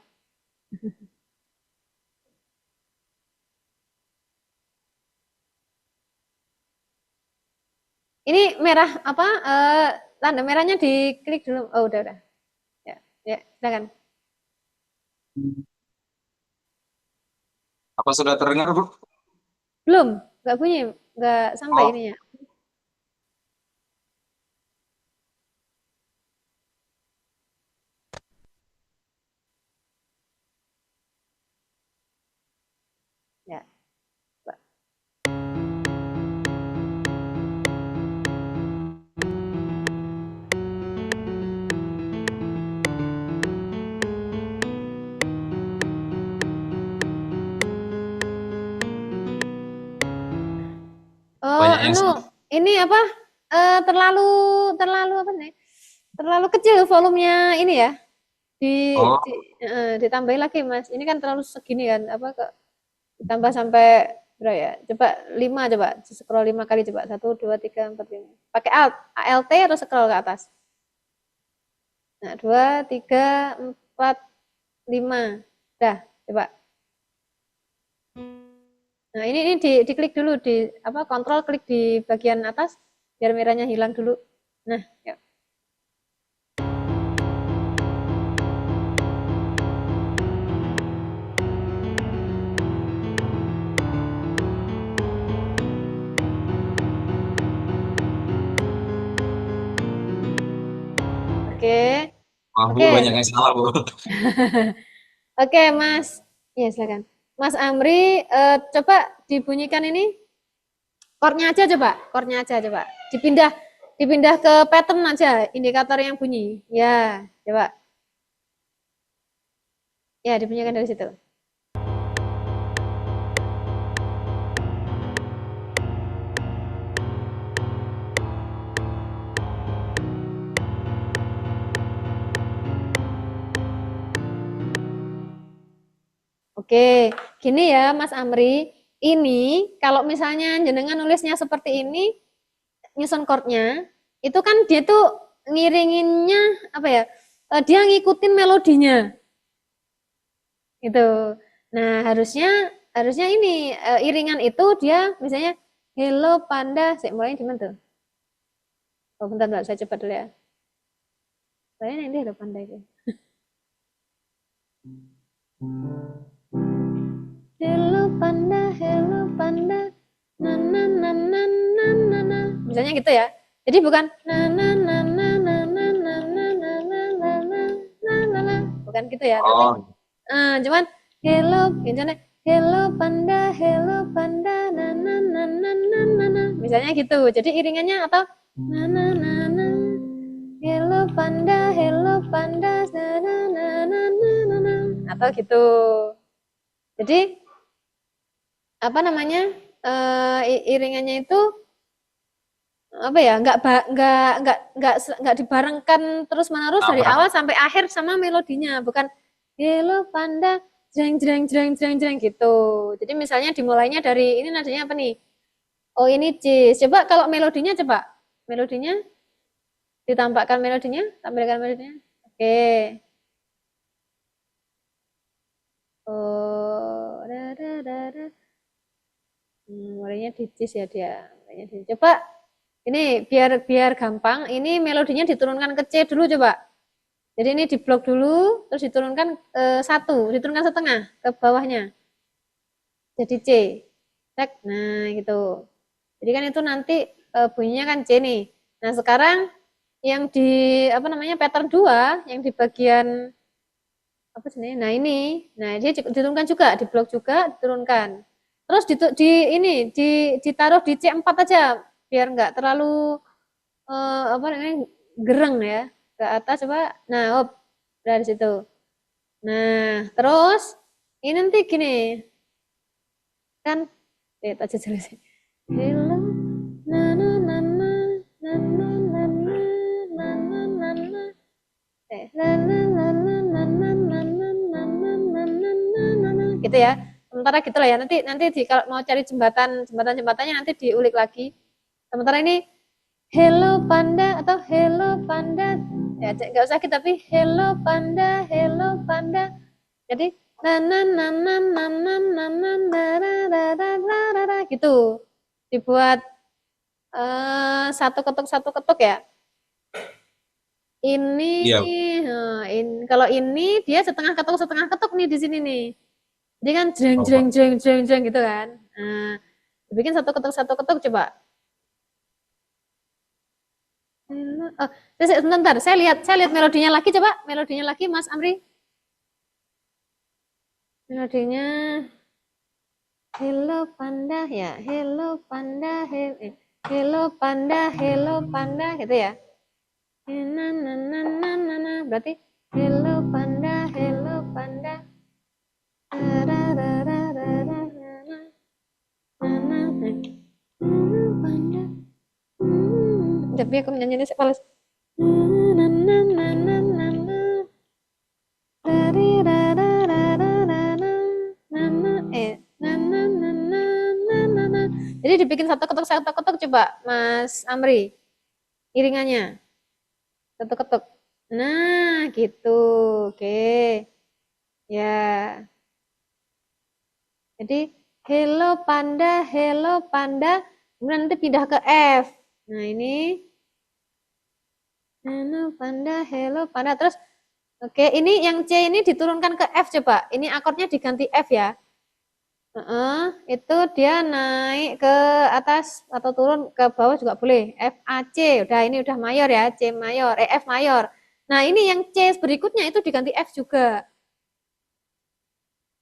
A: ini merah apa? Tanda merahnya diklik dulu. Oh, udah. Ya, ya, silakan.
C: Apa sudah terdengar Bu?
A: Belum, nggak bunyi, nggak sampai
C: Oh,
A: ini ya. Ya, Pak. Oh,
C: banyak yang
A: anu,
C: salah.
A: ini apa? Terlalu, terlalu apa nih? Terlalu kecil volumenya ini ya. Di, di
C: Oh,
A: ditambahin lagi Mas. Ini kan terlalu segini kan. Apa ke ditambah sampai berapa ya? Coba 5 coba. Scroll 5 kali coba. 1, 2, 3, 4, 5. Pakai Alt, ALT atau scroll ke atas. Nah, 2, 3, 4, 5. Dah, coba. Nah, ini diklik dulu di apa? Kontrol klik di bagian atas biar merahnya hilang dulu. Nah, ya. Oke.
C: maaf Bu,
A: Oke.
C: banyak yang salah Bu.
A: Oke, Mas. Ya, silakan. Mas Amri, coba dibunyikan ini chordnya aja coba, chordnya aja coba. Dipindah, dipindah ke pattern aja, indikator yang bunyi. Ya, coba. Ya, dibunyikan dari situ. Oke, gini ya Mas Amri. Ini kalau misalnya jenengan nulisnya seperti ini, nyusun chordnya, itu kan dia tuh ngiringinnya apa ya? Dia ngikutin melodinya, gitu. Nah, harusnya harusnya ini iringan itu dia misalnya Hello Panda, saya mulainya gimana tuh? Oh, bentar, bentar, saya coba dulu ya. Saya ini Hello Panda itu. Hello Panda, na na na na na na na. Misalnya gitu ya. Jadi bukan na na na na na na na na na na na na na na. Bukan gitu ya, tapi
C: Oh,
A: cuman misalnya Hello Panda, na na na na na na na. Misalnya gitu. Jadi iringannya atau na na na na Hello Panda, na na na na na na atau gitu. Jadi apa namanya iringannya itu apa ya nggak dibarengkan terus menerus dari
C: nabrak.
A: awal sampai akhir sama melodinya bukan hello panda jreng jreng jreng jreng jreng gitu. Jadi misalnya dimulainya dari ini nadanya apa nih, oh ini C, coba kalau melodinya coba melodinya ditampakkan melodinya, tampilkan melodinya. Oke. Oh da da da da. Mulainya di C ya dia, mulainya di C. Coba ini biar biar gampang, ini melodinya diturunkan ke C dulu coba. Jadi ini diblok dulu, terus diturunkan diturunkan setengah ke bawahnya. Jadi C. Cek, nah gitu. Jadi kan itu nanti bunyinya kan C nih. Nah sekarang yang di apa namanya pattern 2, yang di bagian apa sih? Nah ini, nah dia diturunkan juga, diblok juga, diturunkan. Terus ditaruh di C4 aja, biar nggak terlalu apa namanya gereng ya ke atas coba. Nah, hop dari situ. Nah, terus ini nanti gini kan, lihat aja jelas. Hello, na na na na na na na na na na na na. Na na na na na na na na na na gitu ya. Sementara gitu lah ya. Nanti kalau mau cari jembatannya nanti diulik lagi. Sementara ini hello panda atau hello panda. Ya, nggak usah gitu tapi hello panda, hello panda. Jadi gitu. Dibuat satu ketuk ya. Ini,
C: Iya.
A: kalau ini dia setengah ketuk nih di sini nih. Jadi kan jreng
C: Oh,
A: jreng
C: Pak.
A: jreng jreng jreng gitu kan. Nah, bikin satu ketuk coba. Oh, sebentar, saya lihat melodinya lagi coba, melodinya lagi Mas Amri. Melodinya hello panda ya, hello panda, hello panda gitu ya. Berarti hello panda, hello panda. Panda. Tapi aku nyanyinya sepales. Jadi dibikin satu ketuk coba Mas Amri iringannya satu ketuk. Nah gitu, oke ya. Jadi hello panda, kemudian nanti pindah ke F. Nah ini hello panda terus. Oke, ini yang C ini diturunkan ke F coba. Ini akordnya diganti F ya. Itu dia naik ke atas atau turun ke bawah juga boleh. F A C, udah ini udah mayor ya, C mayor, F mayor. Nah ini yang C berikutnya itu diganti F juga.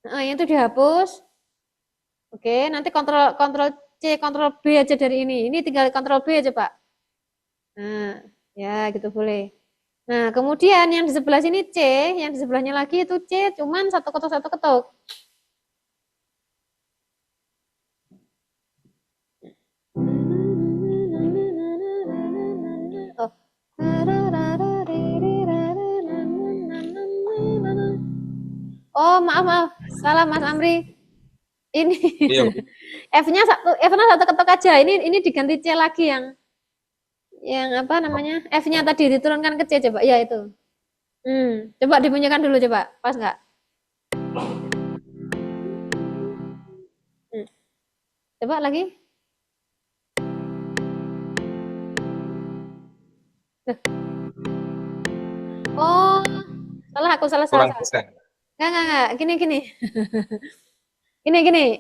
A: Yang itu dihapus. Oke, nanti kontrol kontrol C, kontrol B aja dari ini. Ini tinggal kontrol B aja Pak. Nah, ya gitu boleh. Nah, kemudian yang di sebelah sini C, yang di sebelahnya lagi itu C, cuman satu ketuk. Oh. Oh, maaf. Salah Mas Amri. Ini
C: Iya, Bu.
A: F-nya satu ketuk aja. Ini diganti C lagi yang apa namanya? F-nya tadi diturunkan ke C coba. Iya itu. Coba dibunyikan dulu coba. Pas nggak? Coba lagi. Oh, salah aku salah.
C: Kurang persen.
A: Enggak. Gini. Gini.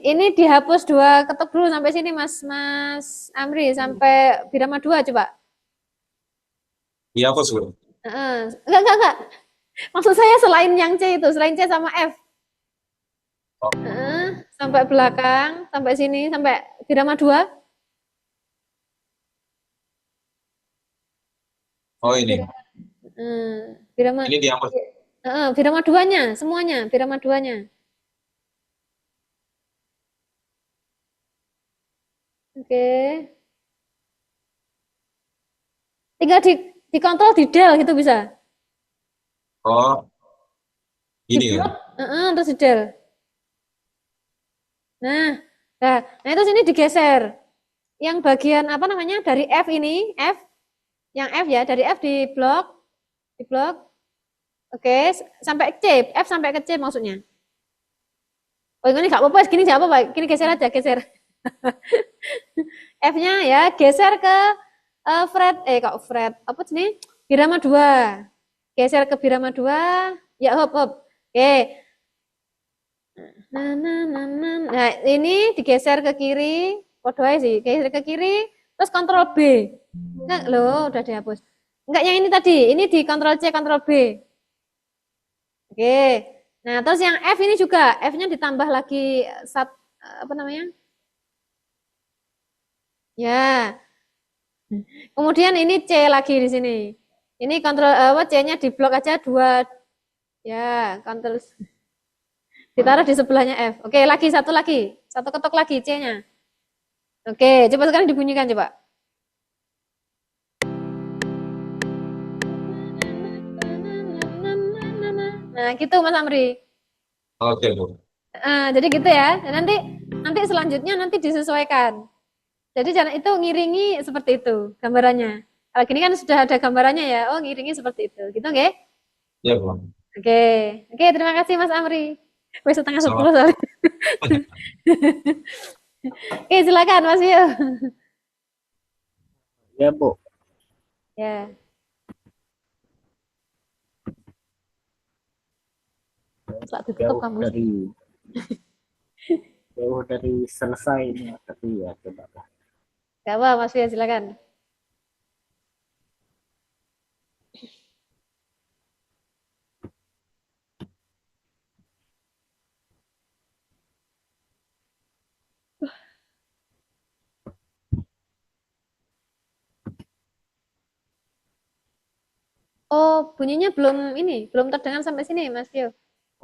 A: Ini dihapus dua ketuk dulu sampai sini Mas Amri sampai birama 2 coba.
C: Iya, apa, Bu?
A: Enggak. Maksud saya selain yang C itu, selain C sama F. Sampai belakang, sampai sini, sampai birama 2.
C: Oh, ini.
A: Birama,
C: Ini dihapus.
A: birama 2-nya, semuanya, birama 2-nya. Oke. Tinggal dikontrol di del gitu bisa.
C: Oh,
A: Di
C: ini
A: blok,
C: ya.
A: terus di del. Nah itu sini digeser. Yang bagian apa namanya dari F ini, yang F ya, dari F di blok. Oke, sampai C, F sampai ke C maksudnya. Oh ini nggak apa-apa, gini nggak apa-apa, gini geser aja, geser. F-nya ya geser ke kok fret apa sih? Birama 2. Geser ke birama 2. Ya hop. Oke. Nah, ini digeser ke kiri, kode sih, geser ke kiri, terus kontrol B. Enggak, loh, udah dihapus. Enggak yang ini tadi, ini di kontrol C, kontrol B. Oke. Nah, terus yang F ini juga, F-nya ditambah lagi apa namanya? Ya. Kemudian ini C lagi di sini. Ini kontrol C-nya di blok aja 2. Ya, kontrol ditaruh di sebelahnya F. Oke, lagi satu lagi. Satu ketuk lagi C-nya. Oke, coba sekarang dibunyikan coba. Nah, gitu Mas Amri.
C: Oke, Bu.
A: Jadi gitu ya. Nanti nanti selanjutnya nanti disesuaikan. Jadi jangan itu ngiringi seperti itu gambarannya. Kalau gini kan sudah ada gambarannya ya. Oh, ngiringi seperti itu. Gitu oke?
C: Ya, Bu.
A: Oke. Oke, terima kasih Mas Amri. Wes setengah 10
C: Sama.
A: soalnya. Oke, silakan Mas Yo.
D: Ya, Bu.
A: Ya. Setelah ditutup
D: Jauh
A: kamu.
D: dari jauh dari selesai ini, tapi ya coba.
A: Gak apa, Mas Yo, silakan. Oh, bunyinya belum ini, belum terdengar sampai sini, Mas Yo.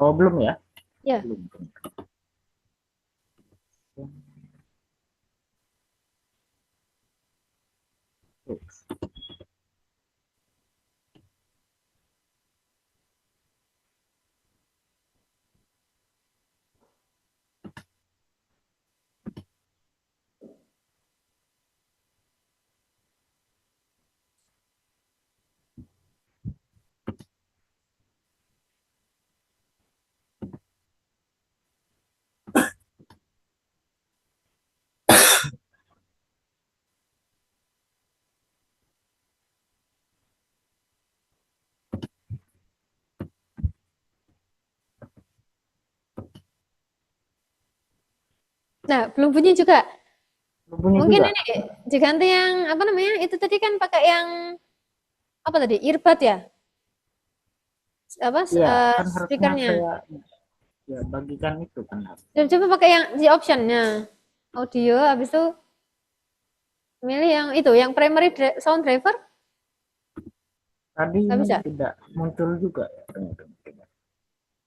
D: Oh, belum ya?
A: Ya.
D: Belum.
A: Nah, belum bunyi juga.
D: Belum bunyi
A: Mungkin
D: juga.
A: ini diganti yang apa namanya? Itu tadi kan pakai yang apa tadi? Earbud ya? Apa
D: Iya, kan harusnya
A: speakernya?
D: saya ya bagikan itu kan.
A: Coba pakai yang di optionnya. Audio, habis itu milih yang itu, yang primary sound driver.
D: Tadi
A: Nggak
D: ini
A: bisa.
D: tidak muncul juga ya.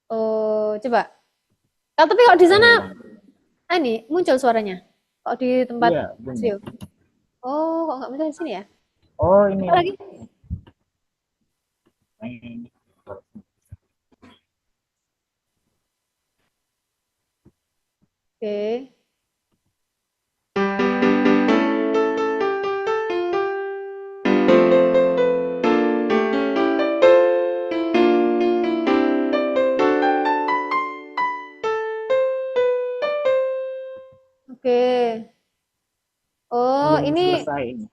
A: Oh, coba. Tapi kalau di sana ini muncul suaranya. Kalau di tempat
D: Iya, bunyi.
A: Sio. Oh, kok nggak muncul di sini ya?
D: Oh, ini.
A: Apa lagi?
D: Ini.
A: Oke. Oke. Oh,
D: Belum
A: ini
D: selesai ini.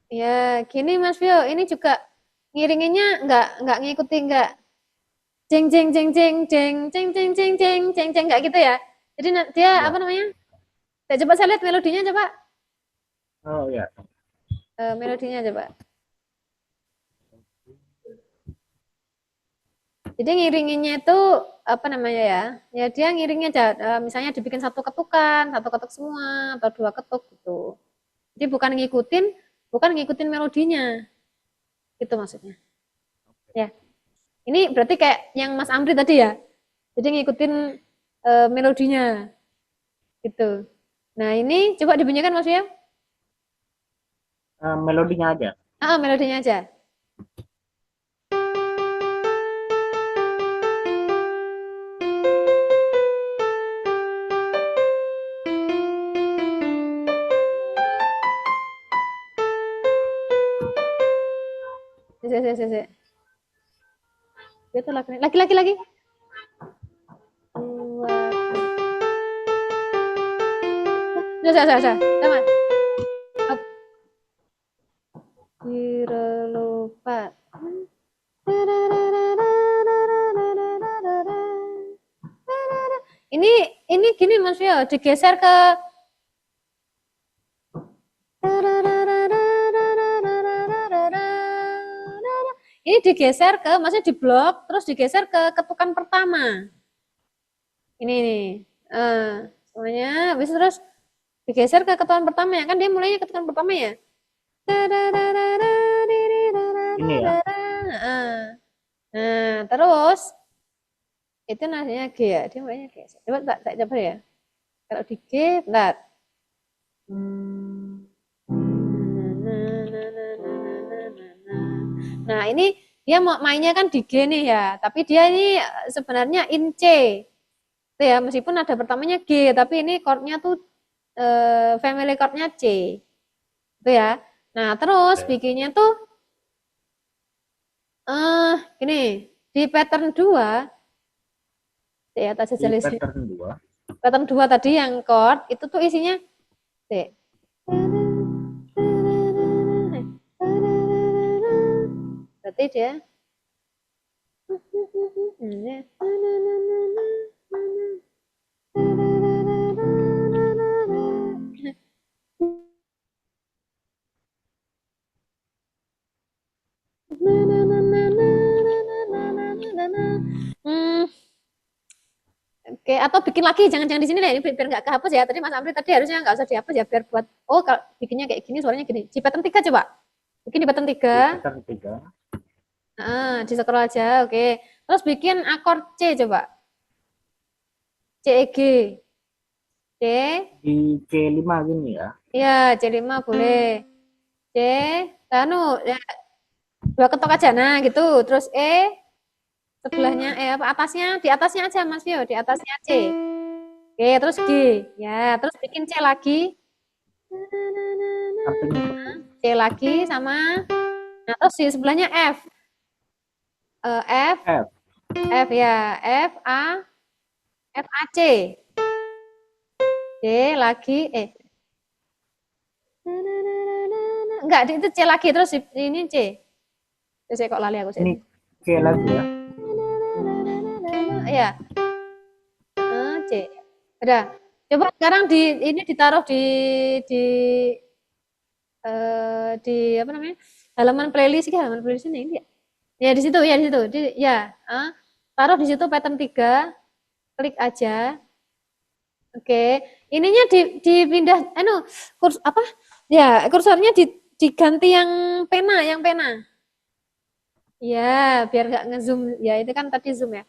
A: ya gini Mas Vio, ini juga ngiringinnya nggak ngikuti nggak jeng jeng jeng jeng jeng jeng jeng jeng jeng jeng jeng nggak gitu ya. Jadi dia apa
D: Ya.
A: namanya? Coba saya lihat melodinya coba.
D: Oh ya.
A: Melodinya coba. Jadi ngiringinnya itu apa namanya ya? Ya dia ngiringnya aja, misalnya dibikin satu ketukan, satu ketuk semua atau dua ketuk gitu. Jadi bukan ngikutin melodinya, gitu maksudnya. Ya, ini berarti kayak yang Mas Amri tadi ya. Jadi ngikutin melodinya, gitu. Nah ini coba dibunyikan Mas ya.
D: Melodinya aja.
A: Melodinya aja. Si. Itu lagi lagi. Sudah. Sama. Lupa. Ini gini Mas Yo, digeser ke ini digeser ke, maksudnya di blok, terus digeser ke ketukan pertama. Ini nih. Semuanya, habis terus digeser ke ketukan pertama ya, kan dia mulainya ketukan pertama ya.
D: Ini ya.
A: Nah, terus itu nasinya G ya, dia mulainya G. Coba tak coba ya. Kalau di G, bentar. Nah, ini dia mau mainnya kan di G nih ya, tapi dia ini sebenarnya in C. Itu ya, meskipun ada pertamanya G, tapi ini chordnya tuh family chordnya C. Itu ya. Nah, terus
D: Oke.
A: bikinnya tuh gini, di pattern 2 ya, tak
D: Di
A: jajal isi.
D: pattern 2.
A: Pattern 2 tadi yang chord itu tuh isinya C. Berarti dia Oke, atau bikin lagi, jangan-jangan di sini deh, ini biar nggak kehapus ya. Tadi Mas Amri tadi harusnya nggak usah dihapus ya, biar buat, oh kalau bikinnya kayak gini, suaranya gini. Di pattern 3 coba. Bikin di pattern 3.
D: Di pattern 3.
A: Di scroll aja, oke. Terus bikin akord C coba. C, E, G. C,
D: Di C5 gini ya.
A: iya C5 boleh. C, anu, ya, 2 ketok aja, nah gitu. Terus E, sebelahnya, apa, atasnya, di atasnya aja Mas Vio, di atasnya C. Oke, terus G. Ya, terus bikin C lagi.
D: Sampingnya.
A: C lagi sama, nah terus di sebelahnya F. F,
D: F.
A: F ya, F, A, F, A, C. C lagi, enggak, itu C lagi, terus ini C. Saya kok lali aku
D: Ini
A: sih.
D: C lagi ya.
A: Iya. C. Udah. Coba sekarang ini ditaruh di di apa namanya? Halaman playlist halaman playlist ini ya. Ya di situ ya di situ. Ya, taruh di situ pattern 3, klik aja. Oke. Ininya dipindah apa? Ya, kursornya diganti yang pena, Ya, biar nggak ngezoom. Ya, itu kan tadi zoom ya.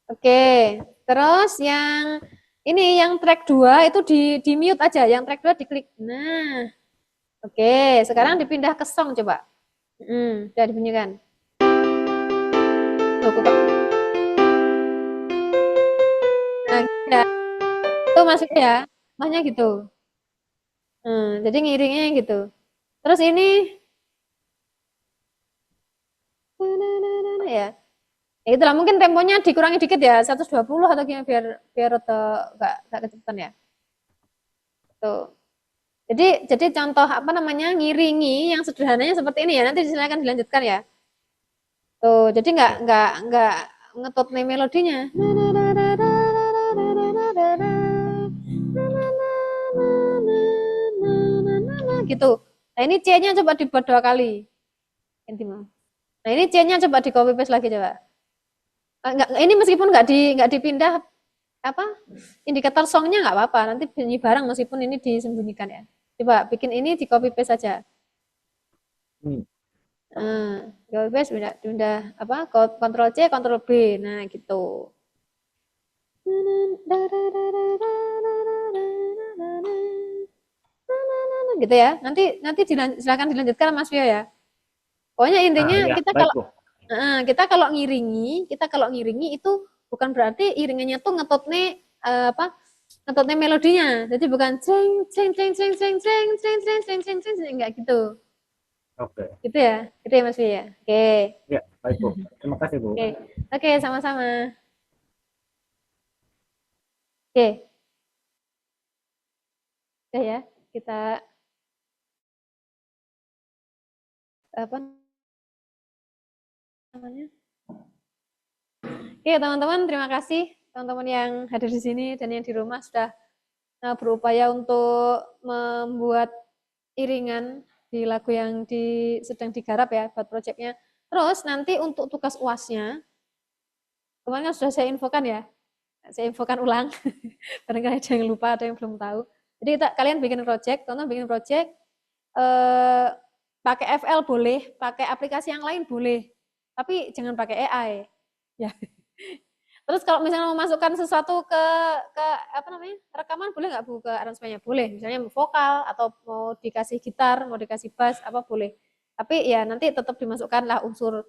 A: Oke. Terus yang ini yang track 2 itu di mute aja, yang track 2 diklik. Nah. Oke, sekarang dipindah ke song coba. Udah dibunyikan. Tuh, nah, ya. Itu maksudnya ya. Makanya gitu. Jadi ngiringnya gitu. Terus ini ya. Ya itulah mungkin temponya dikurangi dikit ya, 120 atau gimana biar nggak kecepatan ya. Tuh. Jadi contoh apa namanya ngiringi yang sederhananya seperti ini ya. Nanti silakan dilanjutkan ya. Tuh, jadi nggak ngetut nih melodinya. Gitu. Nah, ini C-nya coba dibuat 2 kali. Nah, ini C-nya coba di copy paste lagi coba. Ini meskipun nggak dipindah apa indikator songnya nggak apa-apa, nanti bunyi bareng meskipun ini disembunyikan ya. Coba bikin ini di copy paste saja. Copy paste pindah apa? Ctrl C, Ctrl B. Nah, gitu. Gitu ya. Nanti silakan dilanjutkan Mas Vio ya. Pokoknya intinya
D: Ya,
A: kita
D: baik,
A: kalau kita kalau ngiringi itu bukan berarti iringannya tuh ngetutnya apa? Ngetutnya melodinya. Jadi bukan ceng ceng ceng ceng ceng ceng ceng ceng ceng ceng ceng enggak gitu.
D: Oke.
A: Gitu ya. Gitu ya Mas Vio ya. Oke.
D: Ya, baik Bu. Terima kasih Bu.
A: Oke. Oke, sama-sama. Oke. Udah ya. Kita apa namanya? Oke, teman-teman, terima kasih teman-teman yang hadir di sini dan yang di rumah sudah berupaya untuk membuat iringan di lagu yang sedang digarap ya buat proyeknya. Terus nanti untuk tugas UASnya, kemarin kan sudah saya infokan ya, saya infokan ulang, barangkali ada yang lupa, ada yang belum tahu. Jadi kalian bikin project, tonton bikin project, pakai FL boleh, pakai aplikasi yang lain boleh, tapi jangan pakai AI. Ya. Terus kalau misalnya mau masukkan sesuatu ke apa namanya rekaman boleh nggak Bu ke aransemennya? Boleh, misalnya vokal atau mau dikasih gitar, mau dikasih bass apa boleh. Tapi ya nanti tetap dimasukkanlah unsur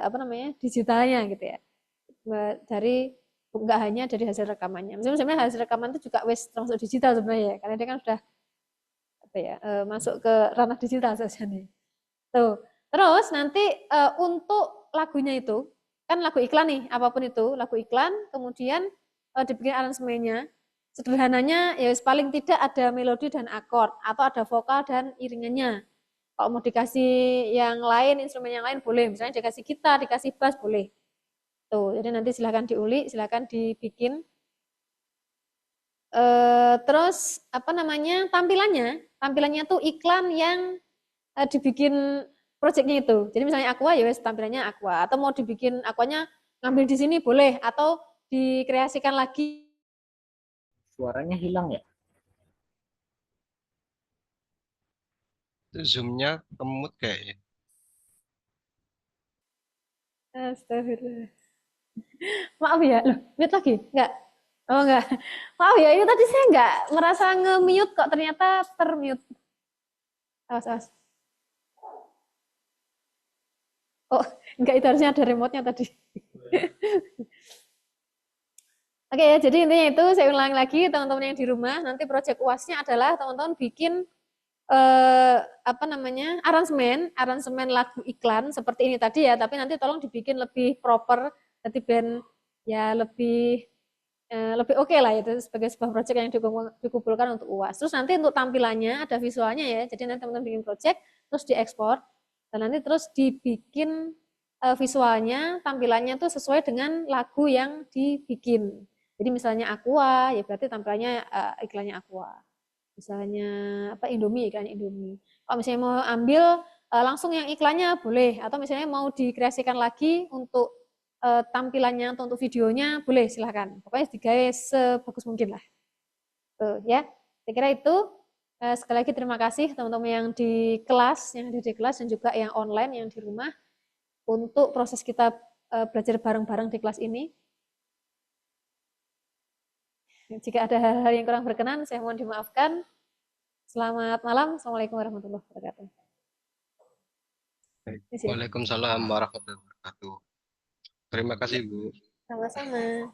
A: apa namanya digitalnya gitu ya dari nggak hanya dari hasil rekamannya. Misalnya hasil rekaman itu juga wis termasuk digital sebenarnya ya, karena dia kan sudah apa ya masuk ke ranah digital saja nih. Tuh. Terus nanti untuk lagunya itu kan lagu iklan nih, apapun itu lagu iklan, kemudian dibikin aransemennya. Sederhananya ya paling tidak ada melodi dan akord atau ada vokal dan iringannya. Kalau mau dikasih yang lain, instrumen yang lain boleh. Misalnya dikasih gitar, dikasih bass boleh. Tuh, jadi nanti silahkan diulik, silahkan dibikin. Terus apa namanya tampilannya tuh iklan yang dibikin proyeknya itu. Jadi misalnya Aqua ya wes tampilannya Aqua, atau mau dibikin Aquanya ngambil di sini boleh, atau dikreasikan lagi.
D: Suaranya hilang ya?
B: Itu zoomnya kemut kayaknya.
A: Astagfirullah. Maaf ya, loh, mute lagi? Enggak? Oh enggak. Maaf ya, ini tadi saya enggak merasa nge-mute kok, ternyata ter-mute. Awas. Oh, enggak, itu harusnya ada remote-nya tadi. Oke ya, jadi intinya itu saya ulang lagi teman-teman yang di rumah, nanti proyek UAS-nya adalah teman-teman bikin apa namanya aransemen lagu iklan seperti ini tadi ya, tapi nanti tolong dibikin lebih proper, jadi band ya lebih oke lah itu sebagai sebuah proyek yang dikumpulkan untuk UAS. Terus nanti untuk tampilannya ada visualnya ya, jadi nanti teman-teman bikin proyek terus diekspor dan nanti terus dibikin visualnya, tampilannya tuh sesuai dengan lagu yang dibikin. Jadi misalnya Aqua, ya berarti tampilannya iklannya Aqua. Misalnya apa Indomie, iklannya Indomie. Kalau misalnya mau ambil langsung yang iklannya boleh, atau misalnya mau dikreasikan lagi untuk tampilannya atau untuk videonya boleh, silahkan. Pokoknya digawe sebagus mungkin lah. Tuh ya. Saya kira itu. Sekali lagi terima kasih teman-teman yang di kelas, yang ada di kelas dan juga yang online, yang di rumah untuk proses kita belajar bareng-bareng di kelas ini. Jika ada hal-hal yang kurang berkenan, saya mohon dimaafkan. Selamat malam. Assalamualaikum warahmatullahi wabarakatuh.
B: Waalaikumsalam warahmatullahi wabarakatuh. Terima kasih, Bu.
A: Sama-sama.